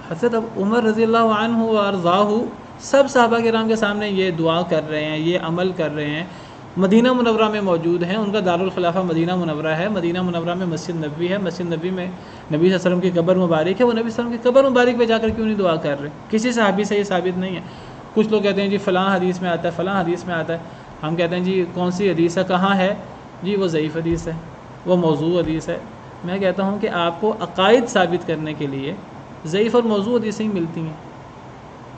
حضرت عمر رضی اللہ عنہ وارضاہ سب صحابہ کرام کے سامنے یہ دعا کر رہے ہیں، یہ عمل کر رہے ہیں، مدینہ منورہ میں موجود ہیں، ان کا دارالخلافہ مدینہ منورہ ہے، مدینہ منورہ میں مسجد نبوی ہے، مسجد نبوی میں نبی صلی اللہ علیہ وسلم کی قبر مبارک ہے، وہ نبی صلی اللہ علیہ وسلم کی قبر مبارک پہ جا کر کیوں نہیں دعا کر رہے؟ کسی صحابی سے یہ ثابت نہیں ہے۔ کچھ لوگ کہتے ہیں جی فلاں حدیث میں آتا ہے، فلاں حدیث میں آتا ہے، ہم کہتے ہیں جی کون سی حدیث ہے، کہاں ہے؟ جی وہ ضعیف حدیث ہے، وہ موضوع حدیث ہے۔ میں کہتا ہوں کہ آپ کو عقائد ثابت کرنے کے لیے ضعیف اور موضوع حدیثیں ہی ملتی ہیں۔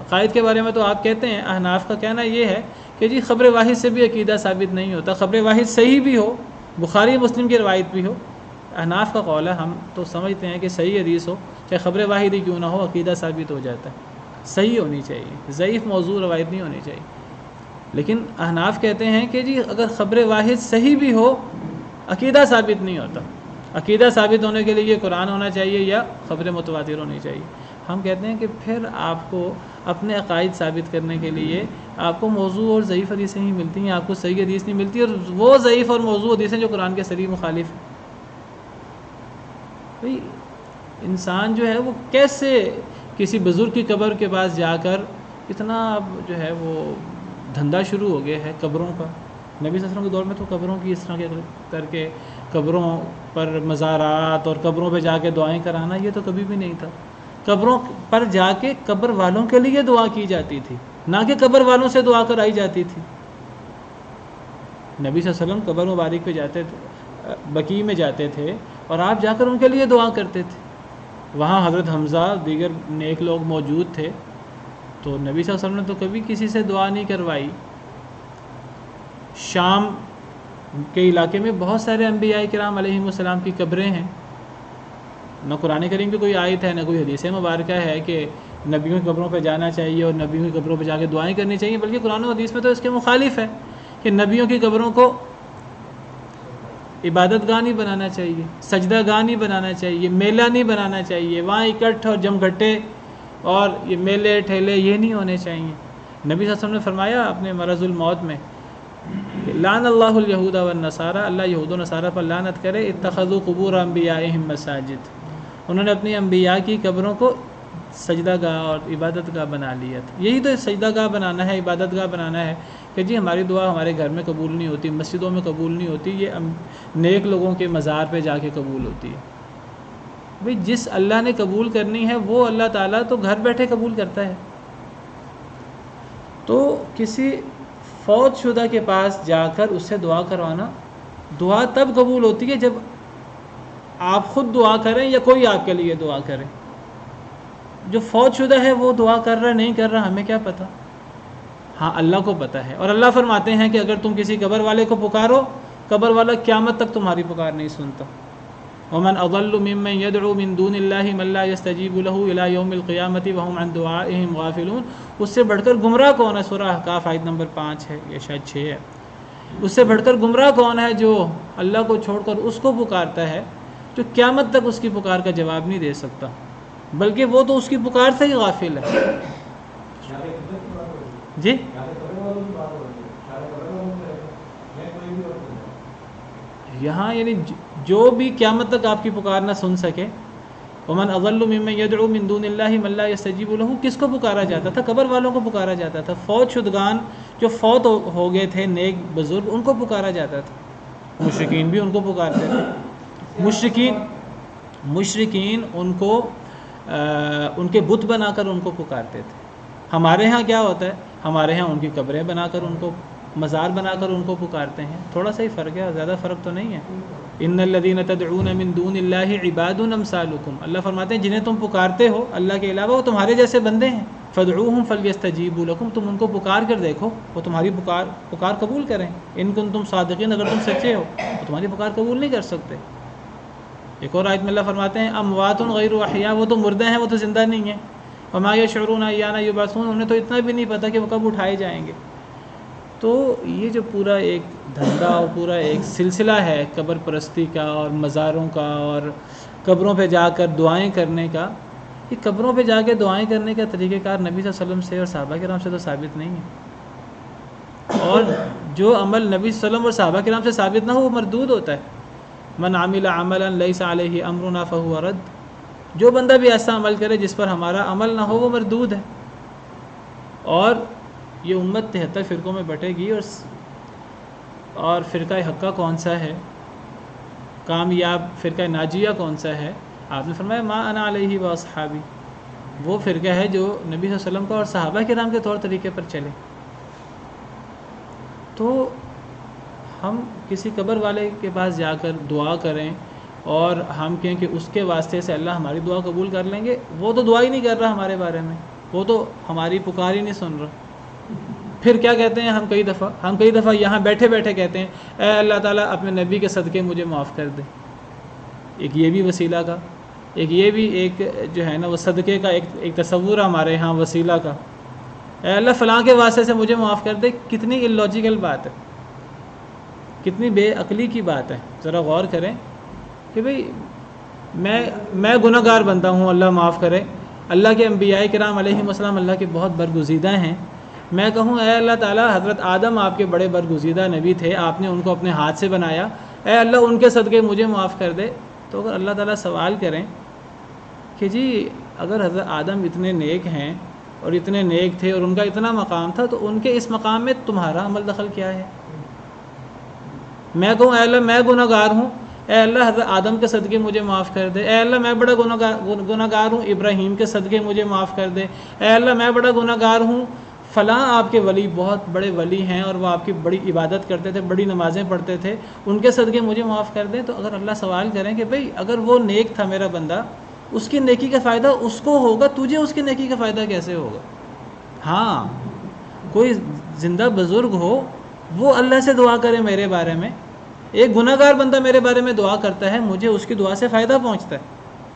عقائد کے بارے میں تو آپ کہتے ہیں، احناف کا کہنا یہ ہے کہ جی خبر واحد سے بھی عقیدہ ثابت نہیں ہوتا، خبر واحد صحیح بھی ہو، بخاری مسلم کی روایت بھی ہو، احناف کا قول ہے، ہم تو سمجھتے ہیں کہ صحیح حدیث ہو چاہے خبر واحد ہی کیوں نہ ہو، عقیدہ ثابت ہو جاتا ہے، صحیح ہونی چاہیے، ضعیف موضوع روایت نہیں ہونی چاہیے۔ لیکن احناف کہتے ہیں کہ جی اگر خبر واحد صحیح بھی ہو عقیدہ ثابت نہیں ہوتا، عقیدہ ثابت ہونے کے لیے یہ قرآن ہونا چاہیے یا خبر متواتر ہونی چاہیے۔ ہم کہتے ہیں کہ پھر آپ کو اپنے عقائد ثابت کرنے کے لیے آپ کو موضوع اور ضعیف حدیثیں ہی ملتی ہیں، آپ کو صحیح حدیث نہیں ملتی، اور وہ ضعیف اور موضوع حدیثیں جو قرآن کے صریح مخالف ہیں۔ بھئی انسان جو ہے وہ کیسے کسی بزرگ کی قبر کے پاس جا کر اتنا اب جو ہے وہ دھندا شروع ہو گیا ہے قبروں کا۔ نبی صلی اللہ علیہ وسلم کے دور میں تو قبروں کی اس طرح کے کر کے قبروں پر مزارات اور قبروں پہ جا کے دعائیں کرانا یہ تو کبھی بھی نہیں تھا۔ قبروں پر جا کے قبر والوں کے لیے دعا کی جاتی تھی، نہ کہ قبر والوں سے دعا کرائی جاتی تھی۔ نبی صلی اللہ علیہ وسلم قبر مبارک پہ جاتے تھے، بقیع میں جاتے تھے اور آپ جا کر ان کے لیے دعا کرتے تھے۔ وہاں حضرت حمزہ دیگر نیک لوگ موجود تھے، تو نبی صلی اللہ علیہ وسلم نے تو کبھی کسی سے دعا نہیں کروائی۔ شام کے علاقے میں بہت سارے انبیاء کرام علیہم السلام کی قبریں ہیں، نہ قرآن کریم کی کوئی آیت ہے نہ کوئی حدیث مبارکہ ہے کہ نبیوں کی قبروں پہ جانا چاہیے اور نبیوں کی قبروں پہ جا کے دعائیں کرنی چاہیے، بلکہ قرآن و حدیث میں تو اس کے مخالف ہے کہ نبیوں کی قبروں کو عبادت گاہ نہیں بنانا چاہیے، سجدہ گاہ نہیں بنانا چاہیے، میلہ نہیں بنانا چاہیے، وہاں اکٹھ اور جم گھٹے اور یہ میلے ٹھیلے یہ نہیں ہونے چاہیے۔ نبی صلی اللہ علیہ وسلم نے فرمایا اپنے مرض الموت میں، لعن اللہ الیہود والنصارى، اللہ یہود و نصارہ پر لعنت کرے، اتخذوا قبور انبیائہم مساجد، انہوں نے اپنی انبیاء کی قبروں کو سجدہ گاہ اور عبادت گاہ بنا لیا تھا۔ یہی تو سجدہ گاہ بنانا ہے، عبادت گاہ بنانا ہے کہ جی ہماری دعا ہمارے گھر میں قبول نہیں ہوتی، مسجدوں میں قبول نہیں ہوتی، یہ نیک لوگوں کے مزار پہ جا کے قبول ہوتی ہے۔ بھئی جس اللہ نے قبول کرنی ہے وہ اللہ تعالیٰ تو گھر بیٹھے قبول کرتا ہے۔ تو کسی فوت شدہ کے پاس جا کر اس سے دعا کروانا، دعا تب قبول ہوتی ہے جب آپ خود دعا کریں یا کوئی آپ کے لیے دعا کرے۔ جو فوت شدہ ہے وہ دعا کر رہا نہیں کر رہا ہمیں کیا پتہ؟ ہاں اللہ کو پتہ ہے. اور اللہ فرماتے ہیں کہ اگر تم کسی قبر والے کو پکارو قبر والا قیامت تک تمہاری پکار نہیں سنتا. ومن اضل ممن يدعو من دون الله من لا يستجيب له الى يوم القيامه وهم عن دعائهم غافلون. اس سے بڑھ کر گمراہ کون ہے؟ سورہ احقاف آیت نمبر 5 ہے یا شاید 6 ہے. اس سے بڑھ کر گمراہ کون ہے جو اللہ کو چھوڑ کر اس کو پکارتا ہے جو قیامت تک اس کی پکار کا جواب نہیں دے سکتا، بلکہ وہ تو اس کی پکار سے ہی غافل ہے. جی یہاں یعنی جو بھی قیامت تک آپ کی پکار نہ سن سکے. ومن اضل ممن يدعو من دون الله من لا يستجيب له. کس کو پکارا جاتا تھا؟ قبر والوں کو پکارا جاتا تھا. فوت شدگان جو فوت ہو گئے تھے نیک بزرگ ان کو پکارا جاتا تھا. مشرکین بھی ان کو پکارتے تھے. مشرکین ان کو ان کے بت بنا کر ان کو پکارتے تھے. ہمارے ہاں کیا ہوتا ہے؟ ہمارے ہاں ان کی قبریں بنا کر ان کو مزار بنا کر ان کو پکارتے ہیں. تھوڑا سا ہی فرق ہے، زیادہ فرق تو نہیں ہے. ان الذین تدعون من دون اللہ عباد امثالکم. اللہ فرماتے ہیں جنہیں تم پکارتے ہو اللہ کے علاوہ وہ تمہارے جیسے بندے ہیں. فادعوہم فلیستجیبوا لکم. تم ان کو پکار کر دیکھو وہ تمہاری پکار قبول کریں. ان کنتم صادقین. اگر تم سچے ہو تو تمہاری پکار قبول نہیں کر سکتے. ایک اور آیت میں اللہ فرماتے ہیں اموات غیر احیاء. وہ تو مردے ہیں، وہ تو زندہ نہیں ہیں. وما یشعرون ایان یبعثون. انہیں تو اتنا بھی نہیں پتہ کہ وہ کب اٹھائے جائیں گے. تو یہ جو پورا ایک دھندا اور پورا ایک سلسلہ ہے قبر پرستی کا اور مزاروں کا اور قبروں پہ جا کر دعائیں کرنے کا، یہ قبروں پہ جا کے دعائیں کرنے کا طریقہ کار نبی صلی اللہ علیہ وسلم سے اور صحابہ کرام سے تو ثابت نہیں ہے. اور جو عمل نبی صلی اللہ علیہ وسلم اور صحابہ کرام سے ثابت نہ ہو وہ مردود ہوتا ہے. من عمل عملا لیس علیہ امرنا فہو رد. جو بندہ بھی ایسا عمل کرے جس پر ہمارا عمل نہ ہو وہ مردود ہے. اور یہ امت 73 فرقوں میں بٹے گی. اور فرقہ حقہ کون سا ہے؟ کامیاب فرقہ ناجیہ کون سا ہے؟ آپ نے فرمایا ما انا علیہ و اصحابی. وہ فرقہ ہے جو نبی صلی اللہ علیہ وسلم کا اور صحابہ کرام کے طور طریقے پر چلے. تو ہم کسی قبر والے کے پاس جا کر دعا کریں اور ہم کہیں کہ اس کے واسطے سے اللہ ہماری دعا قبول کر لیں گے، وہ تو دعا ہی نہیں کر رہا ہمارے بارے میں، وہ تو ہماری پکار ہی نہیں سن رہا. پھر کیا کہتے ہیں ہم کئی دفعہ یہاں بیٹھے بیٹھے کہتے ہیں اے اللہ تعالیٰ اپنے نبی کے صدقے مجھے معاف کر دے. ایک یہ بھی وسیلہ کا، ایک یہ بھی ایک جو ہے نا وہ صدقے کا ایک تصور ہے ہمارے ہاں وسیلہ کا. اے اللہ فلاں کے واسطے سے مجھے معاف کر دے. کتنی اللاجیکل بات ہے، کتنی بے عقلی کی بات ہے. ذرا غور کریں کہ بھئی میں گناہ گار بنتا ہوں، اللہ معاف کرے. اللہ کے انبیاء کرام علیہم السلام اللہ کے بہت برگزیدہ ہیں. میں کہوں اے اللہ تعالیٰ حضرت آدم آپ کے بڑے برگزیدہ نبی تھے، آپ نے ان کو اپنے ہاتھ سے بنایا، اے اللہ ان کے صدقے مجھے معاف کر دے. تو اگر اللہ تعالیٰ سوال کریں کہ جی اگر حضرت آدم اتنے نیک ہیں اور اتنے نیک تھے اور ان کا اتنا مقام تھا تو ان کے اس مقام میں تمہارا عمل دخل کیا ہے؟ میں کہوں اے اللہ میں گناہ گار ہوں، اے اللہ حضرت آدم کے صدقے مجھے معاف کر دے. اے اللہ میں بڑا گناہ گار ہوں، ابراہیم کے صدقے مجھے معاف کر دے. اے اللہ میں بڑا گناہ گار ہوں، فلاں آپ کے ولی بہت بڑے ولی ہیں اور وہ آپ کی بڑی عبادت کرتے تھے، بڑی نمازیں پڑھتے تھے، ان کے صدقے مجھے معاف کر دیں. تو اگر اللہ سوال کریں کہ بھئی اگر وہ نیک تھا میرا بندہ، اس کی نیکی کا فائدہ اس کو ہوگا، تجھے اس کی نیکی کا فائدہ کیسے ہوگا؟ ہاں کوئی زندہ بزرگ ہو وہ اللہ سے دعا کرے میرے بارے میں، ایک گناہ گار بندہ میرے بارے میں دعا کرتا ہے، مجھے اس کی دعا سے فائدہ پہنچتا ہے.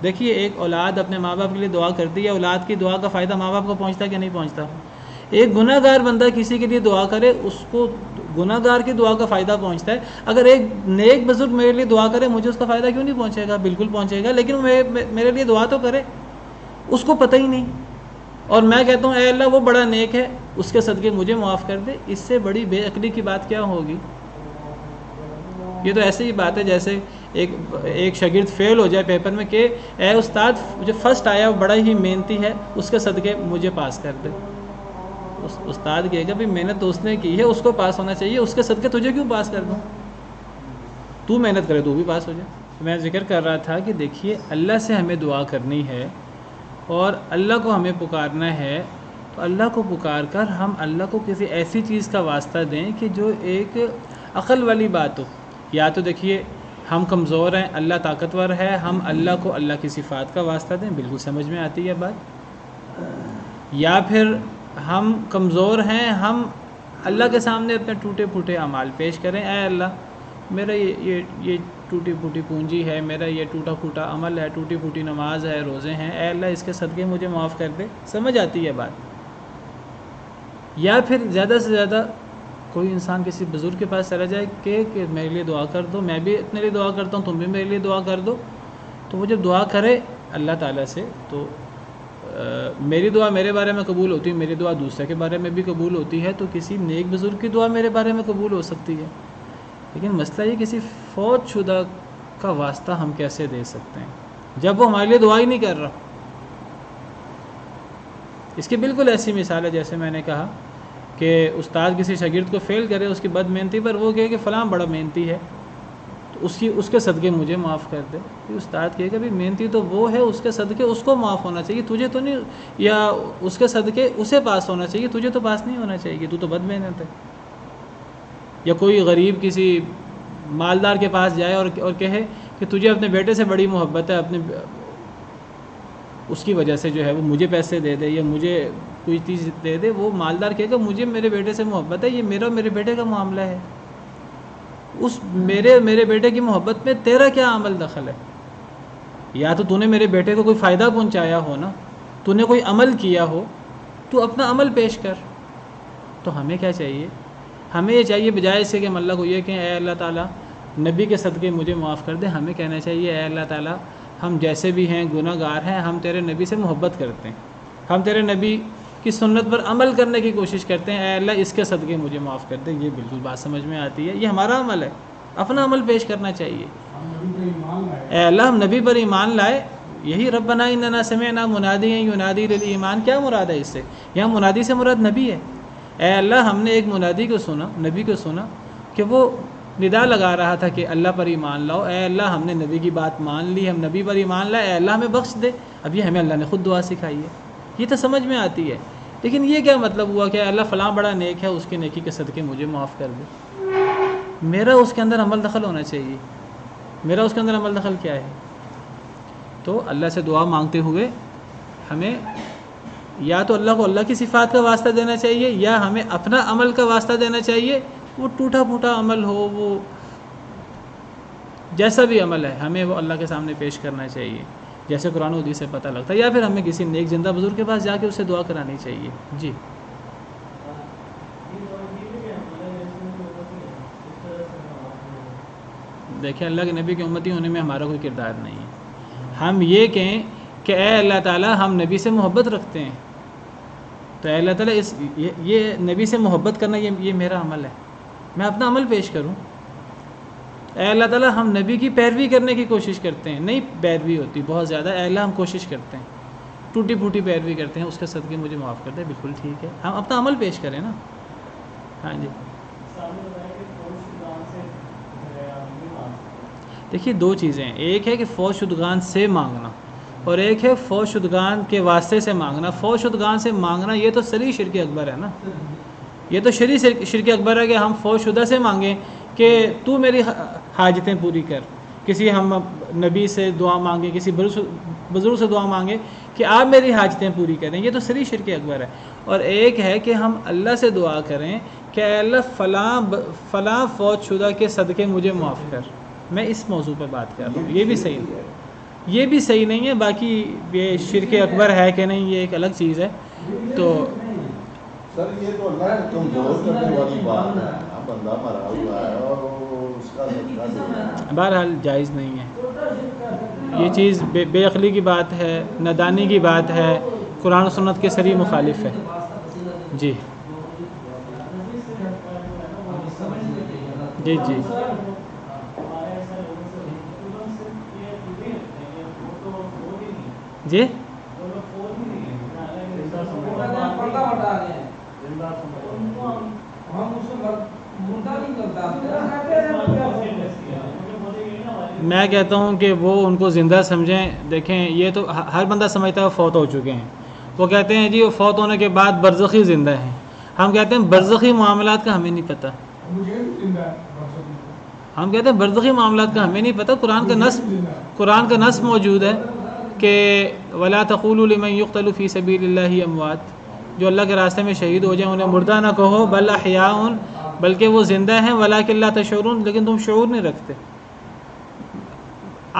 دیکھیے ایک اولاد اپنے ماں باپ کے لیے دعا کرتی ہے، اولاد کی دعا کا فائدہ ماں باپ کو پہنچتا ہے کہ نہیں پہنچتا؟ ایک گناہ گار بندہ کسی کے لیے دعا کرے، اس کو گناہ گار کی دعا کا فائدہ پہنچتا ہے. اگر ایک نیک بزرگ میرے لیے دعا کرے مجھے اس کا فائدہ کیوں نہیں پہنچے گا؟ بالکل پہنچے گا، لیکن میرے لیے دعا تو کرے، اس کو پتہ ہی نہیں. اور میں کہتا ہوں اے اللہ وہ بڑا نیک ہے، اس کے صدقے مجھے معاف کر دے. اس سے بڑی بے عقلی کی بات کیا ہوگی؟ یہ تو ایسے ہی بات ہے جیسے ایک شاگرد فیل ہو جائے پیپر میں کہ اے استاد جو فرسٹ آیا وہ بڑا ہی محنتی ہے، اس کے صدقے مجھے پاس کر دے. استاد کہے گا بھی محنت تو اس نے کی ہے، اس کو پاس ہونا چاہیے، اس کے صدقے تجھے کیوں پاس کر دوں؟ تو محنت کرے تو بھی پاس ہو جائے. میں ذکر کر رہا تھا کہ دیکھیے اللہ سے ہمیں دعا کرنی ہے اور اللہ کو ہمیں پکارنا ہے. تو اللہ کو پکار کر ہم اللہ کو کسی ایسی چیز کا واسطہ دیں کہ جو ایک عقل والی بات ہو. یا تو دیکھیے ہم کمزور ہیں، اللہ طاقتور ہے، ہم اللہ کو اللہ کی صفات کا واسطہ دیں، بالکل سمجھ میں آتی ہے بات. یا پھر ہم کمزور ہیں، ہم اللہ کے سامنے اپنے ٹوٹے پھوٹے اعمال پیش کریں، اے اللہ میرا یہ ٹوٹی پھوٹی پونجی ہے، میرا یہ ٹوٹا پھوٹا عمل ہے، ٹوٹی پھوٹی نماز ہے، روزے ہیں، اے اللہ اس کے صدقے مجھے معاف کر دے. سمجھ آتی ہے بات. یا پھر زیادہ سے زیادہ کوئی انسان کسی بزرگ کے پاس چلا جائے کہ میرے لیے دعا کر دو، میں بھی اپنے لیے دعا کرتا ہوں، تم بھی میرے لیے دعا کر دو. تو وہ جب دعا کرے اللہ تعالیٰ سے تو میری دعا میرے بارے میں قبول ہوتی ہے، میری دعا دوسرے کے بارے میں بھی قبول ہوتی ہے، تو کسی نیک بزرگ کی دعا میرے بارے میں قبول ہو سکتی ہے. لیکن مسئلہ یہ کسی فوت شدہ کا واسطہ ہم کیسے دے سکتے ہیں جب وہ ہمارے لیے دعا ہی نہیں کر رہا. اس کی بالکل ایسی مثال ہے جیسے میں نے کہا کہ استاد کسی شاگرد کو فیل کرے اس کی بد محنتی پر، وہ کہے کہ فلاں بڑا محنتی ہے تو اس کے صدقے مجھے معاف کر دے. استاد کہے کہ بھی محنتی تو وہ ہے، اس کے صدقے اس کو معاف ہونا چاہیے، تجھے تو نہیں، یا اس کے صدقے اسے پاس ہونا چاہیے، تجھے تو پاس نہیں ہونا چاہیے، تو بد محنت ہے. یا کوئی غریب کسی مالدار کے پاس جائے اور کہے کہ تجھے اپنے بیٹے سے بڑی محبت ہے، اپنے اس کی وجہ سے جو ہے وہ مجھے پیسے دے دے یا مجھے کوئی چیز دے دے. وہ مالدار کہے کہ مجھے میرے بیٹے سے محبت ہے، یہ میرا میرے بیٹے کا معاملہ ہے. اس میرے بیٹے کی محبت میں تیرا کیا عمل دخل ہے؟ یا تو نے میرے بیٹے کو کوئی فائدہ پہنچایا ہو نا، تو نے کوئی عمل کیا ہو، تو اپنا عمل پیش کر. تو ہمیں کیا چاہیے؟ ہمیں یہ چاہیے بجائے اس سے کہ ہم اللہ کو یہ کہیں اے اللہ تعالیٰ نبی کے صدقے مجھے معاف کر دے، ہمیں کہنا چاہیے اے اللہ تعالیٰ ہم جیسے بھی ہیں گناہ گار ہیں، ہم تیرے نبی سے محبت کرتے ہیں، ہم تیرے نبی کی سنت پر عمل کرنے کی کوشش کرتے ہیں، اے اللہ اس کے صدقے مجھے معاف کر دے. یہ بالکل بات سمجھ میں آتی ہے، یہ ہمارا عمل ہے، اپنا عمل پیش کرنا چاہیے. اے اللہ ہم نبی پر ایمان لائے، یہی ربنا اننا سمعنا منادیا ینادی للایمان. کیا مراد ہے اس سے؟ یہاں منادی سے مراد نبی ہے. اے اللہ ہم نے ایک منادی کو سنا، نبی کو سنا کہ وہ ندا لگا رہا تھا کہ اللہ پر ایمان لاؤ. اے اللہ ہم نے نبی کی بات مان لی، ہم نبی پر ایمان لائے، اے اللہ ہمیں بخش دے. اب یہ ہمیں اللہ نے خود دعا سکھائی ہے، یہ تو سمجھ میں آتی ہے. لیکن یہ کیا مطلب ہوا کہ اللہ فلاں بڑا نیک ہے، اس کی نیکی کے صدقے مجھے معاف کر دے؟ میرا اس کے اندر عمل دخل ہونا چاہیے. میرا اس کے اندر عمل دخل کیا ہے؟ تو اللہ سے دعا مانگتے ہوئے ہمیں یا تو اللہ کو اللہ کی صفات کا واسطہ دینا چاہیے، یا ہمیں اپنا عمل کا واسطہ دینا چاہیے. وہ ٹوٹا پھوٹا عمل ہو، وہ جیسا بھی عمل ہے ہمیں وہ اللہ کے سامنے پیش کرنا چاہیے جیسے قرآن و حدیث سے پتہ لگتا ہے، یا پھر ہمیں کسی نیک زندہ بزرگ کے پاس جا کے اسے دعا کرانی چاہیے. جی دیکھیں اللہ کے نبی کی امتی ہونے میں ہمارا کوئی کردار نہیں ہے. ہم یہ کہیں کہ اے اللہ تعالیٰ ہم نبی سے محبت رکھتے ہیں، تو اے اللہ تعالیٰ یہ نبی سے محبت کرنا یہ میرا عمل ہے، میں اپنا عمل پیش کروں. اے اللہ تعالیٰ ہم نبی کی پیروی کرنے کی کوشش کرتے ہیں، نہیں پیروی ہوتی بہت زیادہ، اے اللہ ہم کوشش کرتے ہیں، ٹوٹی پھوٹی پیروی کرتے ہیں، اس کے صدقے مجھے معاف کر دے. بالکل ٹھیک ہے، ہم اپنا عمل پیش کریں نا. ہاں جی دیکھیے دو چیزیں ہیں، ایک ہے کہ فوت شدگان سے مانگنا اور ایک ہے فوت شدگان کے واسطے سے مانگنا. فوت شدگان سے مانگنا یہ تو صریح شرک اکبر ہے نا، یہ تو شرک اکبر ہے کہ ہم فوت شدہ سے مانگیں کہ تو میری حاجتیں پوری کر. کسی ہم نبی سے دعا مانگیں، کسی بزرگ سے دعا مانگیں کہ آپ میری حاجتیں پوری کریں، یہ تو صریح شرک اکبر ہے. اور ایک ہے کہ ہم اللہ سے دعا کریں کہ اے اللہ فلاں فوت شدہ کے صدقے مجھے معاف کر. میں اس موضوع پہ بات کر رہا ہوں، یہ بھی صحیح نہیں ہے. باقی یہ شرک اکبر ہے کہ نہیں یہ ایک الگ چیز ہے. تو سر یہ تو اللہ ہے کمزور کرنے والی بات ہے، بندہ مرا ہوا ہے اور اس کا صدقہ دے. بہرحال جائز نہیں ہے یہ چیز، بے عقلی کی بات ہے، نادانی کی بات ہے، قرآن و سنت کے صریح مخالف ہے. جی جی جی جی میں کہتا ہوں کہ وہ ان کو زندہ سمجھیں. دیکھیں یہ تو ہر بندہ سمجھتا ہے وہ فوت ہو چکے ہیں. وہ کہتے ہیں جی وہ فوت ہونے کے بعد برزخی زندہ ہیں. ہم کہتے ہیں برزخی معاملات کا ہمیں نہیں پتہ. ہم کہتے ہیں برزخی معاملات کا ہمیں نہیں پتہ. قرآن کا نص موجود ہے. کہ ولا تقولوا لمن يقتل في سبيل الله اموات، جو اللہ کے راستے میں شہید ہو جائیں انہیں مردہ نہ کہو، بل احیاء، بلکہ وہ زندہ ہیں، ولکن لا تشعرون، لیکن تم شعور نہیں رکھتے۔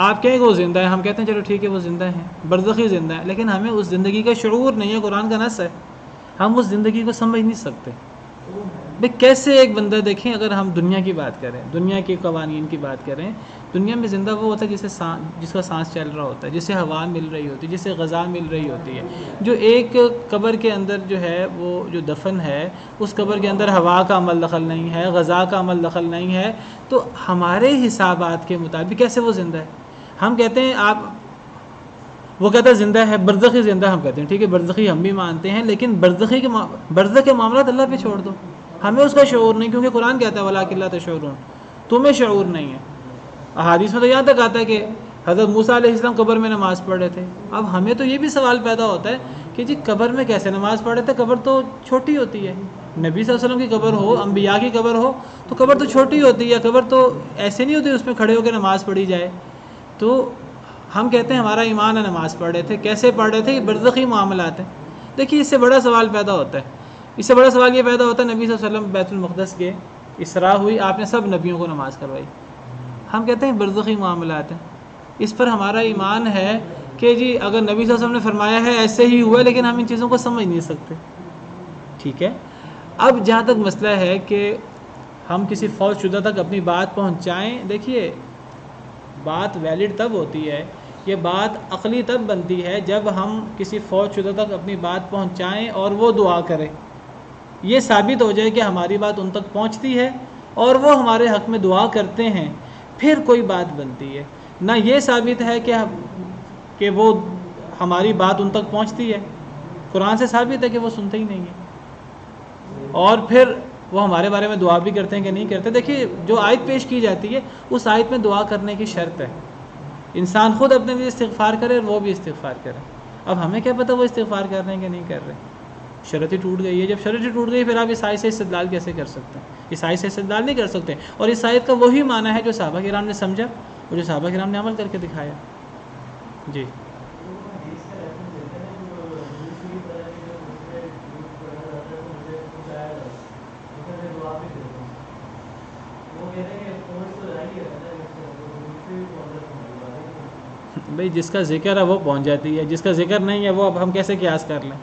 آپ کہیں کہ وہ زندہ ہے، ہم کہتے ہیں چلو ٹھیک ہے وہ زندہ ہیں، برزخی زندہ ہے، لیکن ہمیں اس زندگی کا شعور نہیں ہے۔ قرآن کا نص ہے، ہم اس زندگی کو سمجھ نہیں سکتے۔ بھئی کیسے ایک بندہ، دیکھیں اگر ہم دنیا کی بات کریں، دنیا کے قوانین کی بات کریں، دنیا میں زندہ وہ ہوتا ہے جس کا سانس چل رہا ہوتا ہے، جسے ہوا مل رہی ہوتی ہے، جسے غذا مل رہی ہوتی ہے۔ جو ایک قبر کے اندر جو ہے وہ جو دفن ہے، اس قبر کے اندر ہوا کا عمل دخل نہیں ہے، غذا کا عمل دخل نہیں ہے، تو ہمارے حسابات کے مطابق کیسے وہ زندہ ہے؟ ہم کہتے ہیں وہ کہتا ہے زندہ ہے، برزخی زندہ، ہم کہتے ہیں ٹھیک ہے برزخی ہم بھی مانتے ہیں، لیکن برزخ کے معاملات اللہ پہ چھوڑ دو، ہمیں اس کا شعور نہیں، کیونکہ قرآن کہتا ہے وَلَٰكِن لَا تَشْعُرُونَ، تمہیں شعور نہیں ہے۔ احادیث میں تو یہاں تک آتا ہے کہ حضرت موسیٰ علیہ السلام قبر میں نماز پڑھ رہے تھے۔ اب ہمیں تو یہ بھی سوال پیدا ہوتا ہے کہ جی قبر میں کیسے نماز پڑھ رہے تھے؟ قبر تو چھوٹی ہوتی ہے، نبی صلی اللہ علیہ وسلم کی قبر ہو، انبیاء کی قبر ہو تو قبر تو چھوٹی ہوتی ہے، قبر تو ایسے نہیں ہوتی اس میں کھڑے ہو کے نماز پڑھی جائے۔ تو ہم کہتے ہیں ہمارا ایمان ہے، نماز پڑھ رہے تھے، کیسے پڑھ رہے تھے؟ یہ برزخی معاملات ہیں۔ دیکھیے اس سے بڑا سوال پیدا ہوتا ہے، اس سے بڑا سوال یہ پیدا ہوتا ہے، نبی صلی اللہ علیہ وسلم بیت المقدس کے اسراء ہوئی، آپ نے سب نبیوں کو نماز کروائی، ہم کہتے ہیں برزخی معاملات ہیں۔ اس پر ہمارا ایمان ہے کہ جی اگر نبی صلی اللہ علیہ وسلم نے فرمایا ہے ایسے ہی ہوا ہے، لیکن ہم ان چیزوں کو سمجھ نہیں سکتے، ٹھیک ہے۔ اب جہاں تک مسئلہ ہے کہ ہم کسی فوت شدہ تک اپنی بات پہنچائیں، دیکھیے بات ویلڈ تب ہوتی ہے، یہ بات عقلی تب بنتی ہے جب ہم کسی فوت شدہ تک اپنی بات پہنچائیں اور وہ دعا کرے، یہ ثابت ہو جائے کہ ہماری بات ان تک پہنچتی ہے اور وہ ہمارے حق میں دعا کرتے ہیں، پھر کوئی بات بنتی ہے۔ نہ یہ ثابت ہے کہ وہ ہماری بات ان تک پہنچتی ہے، قرآن سے ثابت ہے کہ وہ سنتے ہی نہیں ہیں، اور پھر وہ ہمارے بارے میں دعا بھی کرتے ہیں کہ نہیں کرتے۔ دیکھیے جو آیت پیش کی جاتی ہے اس آیت میں دعا کرنے کی شرط ہے، انسان خود اپنے لیے استغفار کرے اور وہ بھی استغفار کرے۔ اب ہمیں کیا پتہ وہ استغفار کر رہے ہیں کہ نہیں کر رہے، شرط ہی ٹوٹ گئی ہے۔ جب شرط ہی ٹوٹ گئی پھر آپ اس آیت سے استدلال کیسے کر سکتے ہیں؟ اس آیت سے استدلال نہیں کر سکتے، اور اس آیت کا وہی معنی ہے جو صحابہ کرام نے سمجھا اور جو صحابہ کرام نے عمل کر کے دکھایا۔ جی بھئی جس کا ذکر ہے وہ پہنچ جاتی ہے، جس کا ذکر نہیں ہے وہ اب ہم کیسے قیاس کر لیں؟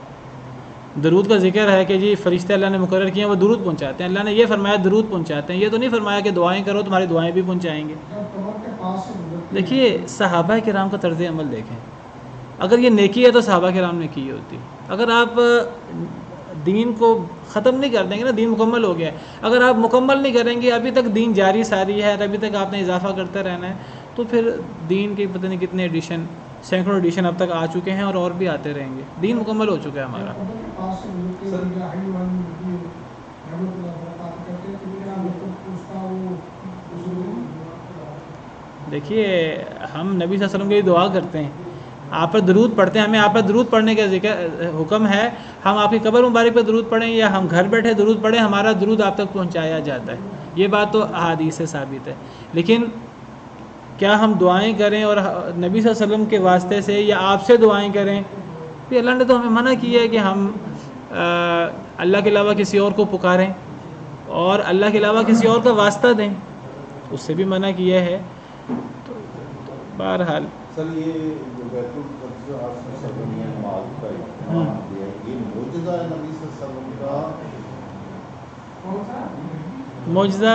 درود کا ذکر ہے کہ جی فرشتے اللہ نے مقرر کیے ہیں وہ درود پہنچاتے ہیں، اللہ نے یہ فرمایا درود پہنچاتے ہیں، یہ تو نہیں فرمایا کہ دعائیں کرو تمہاری دعائیں بھی پہنچائیں گے۔ دیکھیے صحابہ کرام کا طرز عمل دیکھیں، اگر یہ نیکی ہے تو صحابہ کرام نے کی ہوتی۔ اگر آپ دین کو ختم نہیں کر دیں گے نا، دین مکمل ہو گیا ہے، اگر آپ مکمل نہیں کریں گے، ابھی تک دین جاری ساری ہے، ابھی تک آپ نے اضافہ کرتے رہنا ہے، تو پھر دین کے پتہ نہیں کتنے ایڈیشن، سینکڑوں ایڈیشن اب تک آ چکے ہیں اور بھی آتے رہیں گے، دین مکمل ہو چکا ہے ہمارا۔ دیکھیے ہم نبی صلی اللہ علیہ وسلم کی دعا کرتے ہیں، آپ پر درود پڑھتے ہیں، ہمیں آپ پر درود پڑھنے کا ذکر حکم ہے، ہم آپ کی قبر مبارک پہ درود پڑھیں یا ہم گھر بیٹھے درود پڑھیں، ہمارا درود آپ تک پہنچایا جاتا ہے، یہ بات تو احادیث سے ثابت ہے۔ لیکن کیا ہم دعائیں کریں اور نبی صلی اللہ علیہ وسلم کے واسطے سے یا آپ سے دعائیں کریں؟ پھر اللہ نے تو ہمیں منع کیا ہے کہ ہم اللہ کے علاوہ کسی اور کو پکاریں اور اللہ کے علاوہ کسی اور کا واسطہ دیں، اس سے بھی منع کیا ہے۔ تو بہرحال سر یہ جو بیت المقدس جو آپ نے سرگرمیاں نماز کا اہتمام کیا ہے، یہ معجزہ ہے نبی صلی اللہ علیہ وسلم کا؟ معجزہ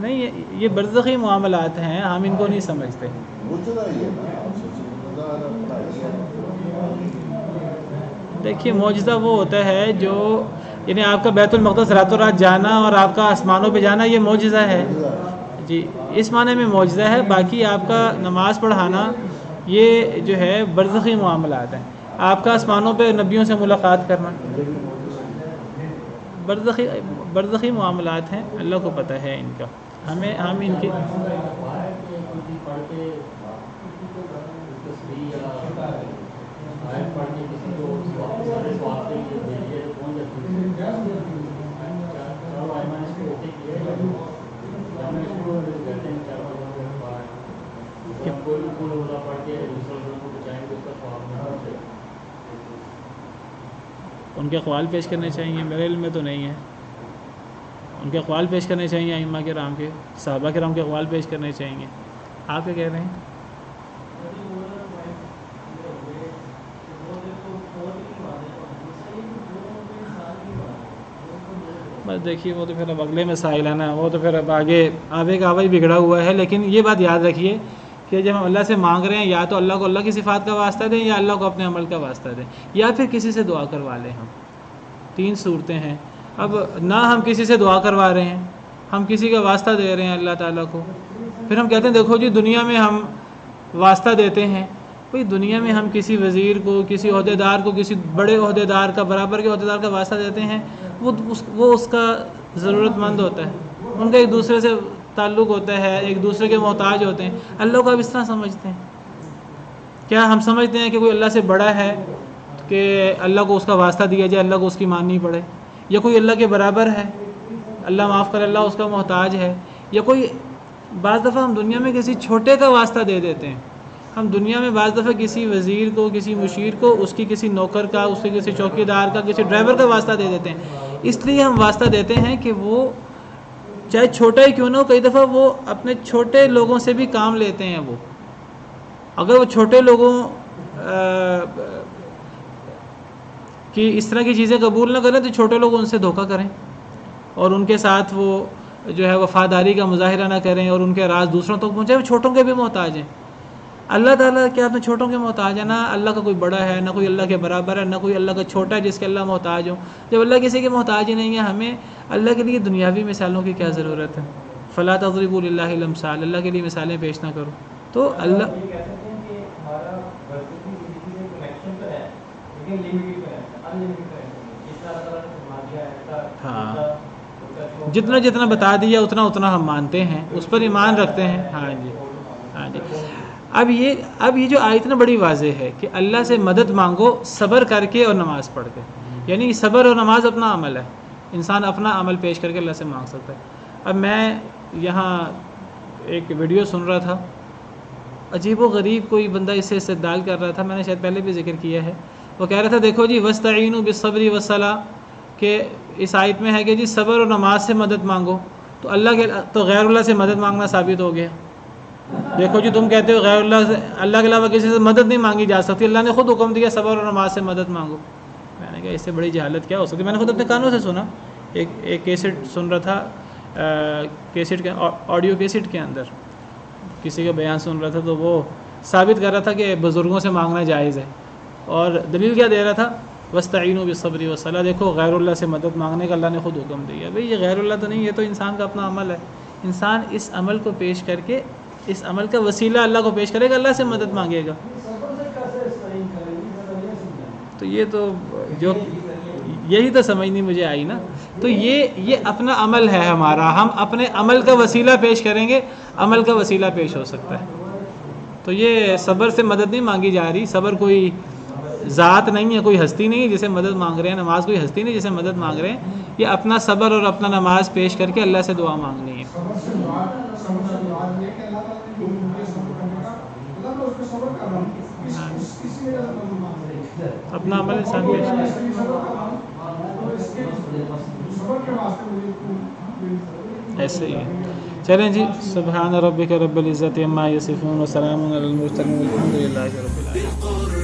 نہیں، یہ برزخی معاملات ہیں، ہم ان کو نہیں سمجھتے۔ معجزہ ہی ہے نا، دیکھیے معجزہ وہ ہوتا ہے جو یعنی آپ کا بیت المقدس راتوں رات جانا اور آپ کا آسمانوں پہ جانا، یہ معجزہ ہے جی، اس معنی میں معجزہ ہے۔ باقی آپ کا نماز پڑھانا یہ جو ہے برزخی معاملات ہیں، آپ کا آسمانوں پہ نبیوں سے ملاقات کرنا برزخی معاملات ہیں، اللہ کو پتہ ہے ان کا، ہم ان کی ان کے اقوال پیش کرنے چاہیے، میرے علم میں تو نہیں ہے. ان کے اقوال پیش کرنے چاہیے، ائمہ کرام کے، صحابہ کرام کے اقوال پیش کرنے چاہیے. آپ کیا کہہ رہے ہیں؟ بس دیکھیے وہ تو پھر اب اگلے مسائل ہیں نا، وہ تو پھر اب آگے آوے کا آواز بگڑا ہوا ہے. لیکن یہ بات یاد رکھیے کہ جب ہم اللہ سے مانگ رہے ہیں یا تو اللہ کو اللہ کی صفات کا واسطہ دیں یا اللہ کو اپنے عمل کا واسطہ دیں، یا پھر کسی سے دعا کروا لیں. ہم 3 صورتیں ہیں. اب نہ ہم کسی سے دعا کروا رہے ہیں، ہم کسی کا واسطہ دے رہے ہیں اللہ تعالیٰ کو. پھر ہم کہتے ہیں دیکھو جی دنیا میں ہم واسطہ دیتے ہیں. بھئی دنیا میں ہم کسی وزیر کو، کسی عہدیدار کو، کسی بڑے عہدیدار کا، برابر کے عہدیدار کا واسطہ دیتے ہیں، وہ اس کا ضرورت مند ہوتا ہے، ان کا ایک دوسرے سے تعلق ہوتا ہے، ایک دوسرے کے محتاج ہوتے ہیں. اللہ کو آپ اس طرح سمجھتے ہیں؟ کیا ہم سمجھتے ہیں کہ کوئی اللہ سے بڑا ہے کہ اللہ کو اس کا واسطہ دیا جائے، اللہ کو اس کی ماننی پڑے؟ یا کوئی اللہ کے برابر ہے، اللہ معاف کر اللہ اس کا محتاج ہے؟ یا کوئی بعض دفعہ ہم دنیا میں کسی چھوٹے کا واسطہ دے دیتے ہیں. ہم دنیا میں بعض دفعہ کسی وزیر کو، کسی مشیر کو، اس کی کسی نوکر کا، اس کے کسی چوکیدار کا، کسی ڈرائیور کا واسطہ دے دیتے ہیں. اس لیے ہم واسطہ دیتے ہیں کہ وہ چاہے چھوٹا ہی کیوں نہ ہو، کئی دفعہ وہ اپنے چھوٹے لوگوں سے بھی کام لیتے ہیں. وہ اگر وہ چھوٹے لوگوں کی اس طرح کی چیزیں قبول نہ کریں تو چھوٹے لوگ ان سے دھوکہ کریں اور ان کے ساتھ وہ جو ہے وفاداری کا مظاہرہ نہ کریں اور ان کے راز دوسروں تک پہنچے. وہ چھوٹوں کے بھی محتاج ہیں. اللہ تعالیٰ کیا اپنے چھوٹوں کے محتاج ہے؟ نہ اللہ کا کوئی بڑا ہے، نہ کوئی اللہ کے برابر ہے، نہ کوئی اللہ کا چھوٹا ہے جس کے اللہ محتاج ہو. جب اللہ کسی کے محتاج ہی نہیں ہے، ہمیں اللہ کے لیے دنیاوی مثالوں کی کیا ضرورت ہے؟ فلا تضربوا للہ الامثال، اللہ کے لیے مثالیں پیش نہ کرو. تو اللہ ہاں جتنا جتنا بتا دیا اتنا اتنا ہم مانتے ہیں، اس پر ایمان رکھتے ہیں. ہاں جی ہاں جی. اب یہ جو آیت نا بڑی واضح ہے کہ اللہ سے مدد مانگو صبر کر کے اور نماز پڑھ کے. یعنی صبر اور نماز اپنا عمل ہے، انسان اپنا عمل پیش کر کے اللہ سے مانگ سکتا ہے. اب میں یہاں ایک ویڈیو سن رہا تھا، عجیب و غریب کوئی بندہ اس سے استدلال کر رہا تھا، میں نے شاید پہلے بھی ذکر کیا ہے. وہ کہہ رہا تھا دیکھو جی وَاسْتَعِینُوا بِالصَّبْرِ وَالصَّلَاةِ، کہ اس آیت میں ہے کہ جی صبر اور نماز سے مدد مانگو. تو غیر اللہ سے مدد مانگنا ثابت ہو گیا. دیکھو جی تم کہتے ہو غیر اللہ سے، اللہ کے علاوہ کسی سے مدد نہیں مانگی جا سکتی، اللہ نے خود حکم دیا صبر اور نماز سے مدد مانگو. میں نے کہا اس سے بڑی جہالت کیا ہو سکتی؟ میں نے خود اپنے کانوں سے سنا، ایک کیسٹ سن رہا تھا، کیسٹ کے آڈیو کیسٹ کے اندر کسی کا بیان سن رہا تھا، تو وہ ثابت کر رہا تھا کہ بزرگوں سے مانگنا جائز ہے. اور دلیل کیا دے رہا تھا؟ وَاسْتَعِینُوا بِالصَّبْرِ وَالصَّلَاةِ. دیکھو غیر اللہ سے مدد مانگنے کا اللہ نے خود حکم دیا. بھئی یہ غیر اللہ تو نہیں، یہ تو انسان کا اپنا عمل ہے. انسان اس عمل کو پیش کر کے، اس عمل کا وسیلہ اللہ کو پیش کرے گا، اللہ سے مدد مانگے گا. تو یہ تو جو یہی تو سمجھ نہیں مجھے آئی نا. تو یہ اپنا عمل ہے ہمارا، ہم اپنے عمل کا وسیلہ پیش کریں گے، عمل کا وسیلہ پیش ہو سکتا ہے. تو یہ صبر سے مدد نہیں مانگی جا رہی. صبر کوئی ذات نہیں ہے، کوئی ہستی نہیں ہے جسے مدد مانگ رہے ہیں. نماز کوئی ہستی نہیں جسے مدد مانگ رہے ہیں. یہ اپنا صبر اور اپنا نماز پیش کر کے اللہ سے دعا مانگنی ہے. اپنا عمل انسان پیش ایسے ہی ہے. چلیں جی، سبحان ربک رب العزت عما یصفون وسلام علی المرسلین والحمد للہ رب العالمین.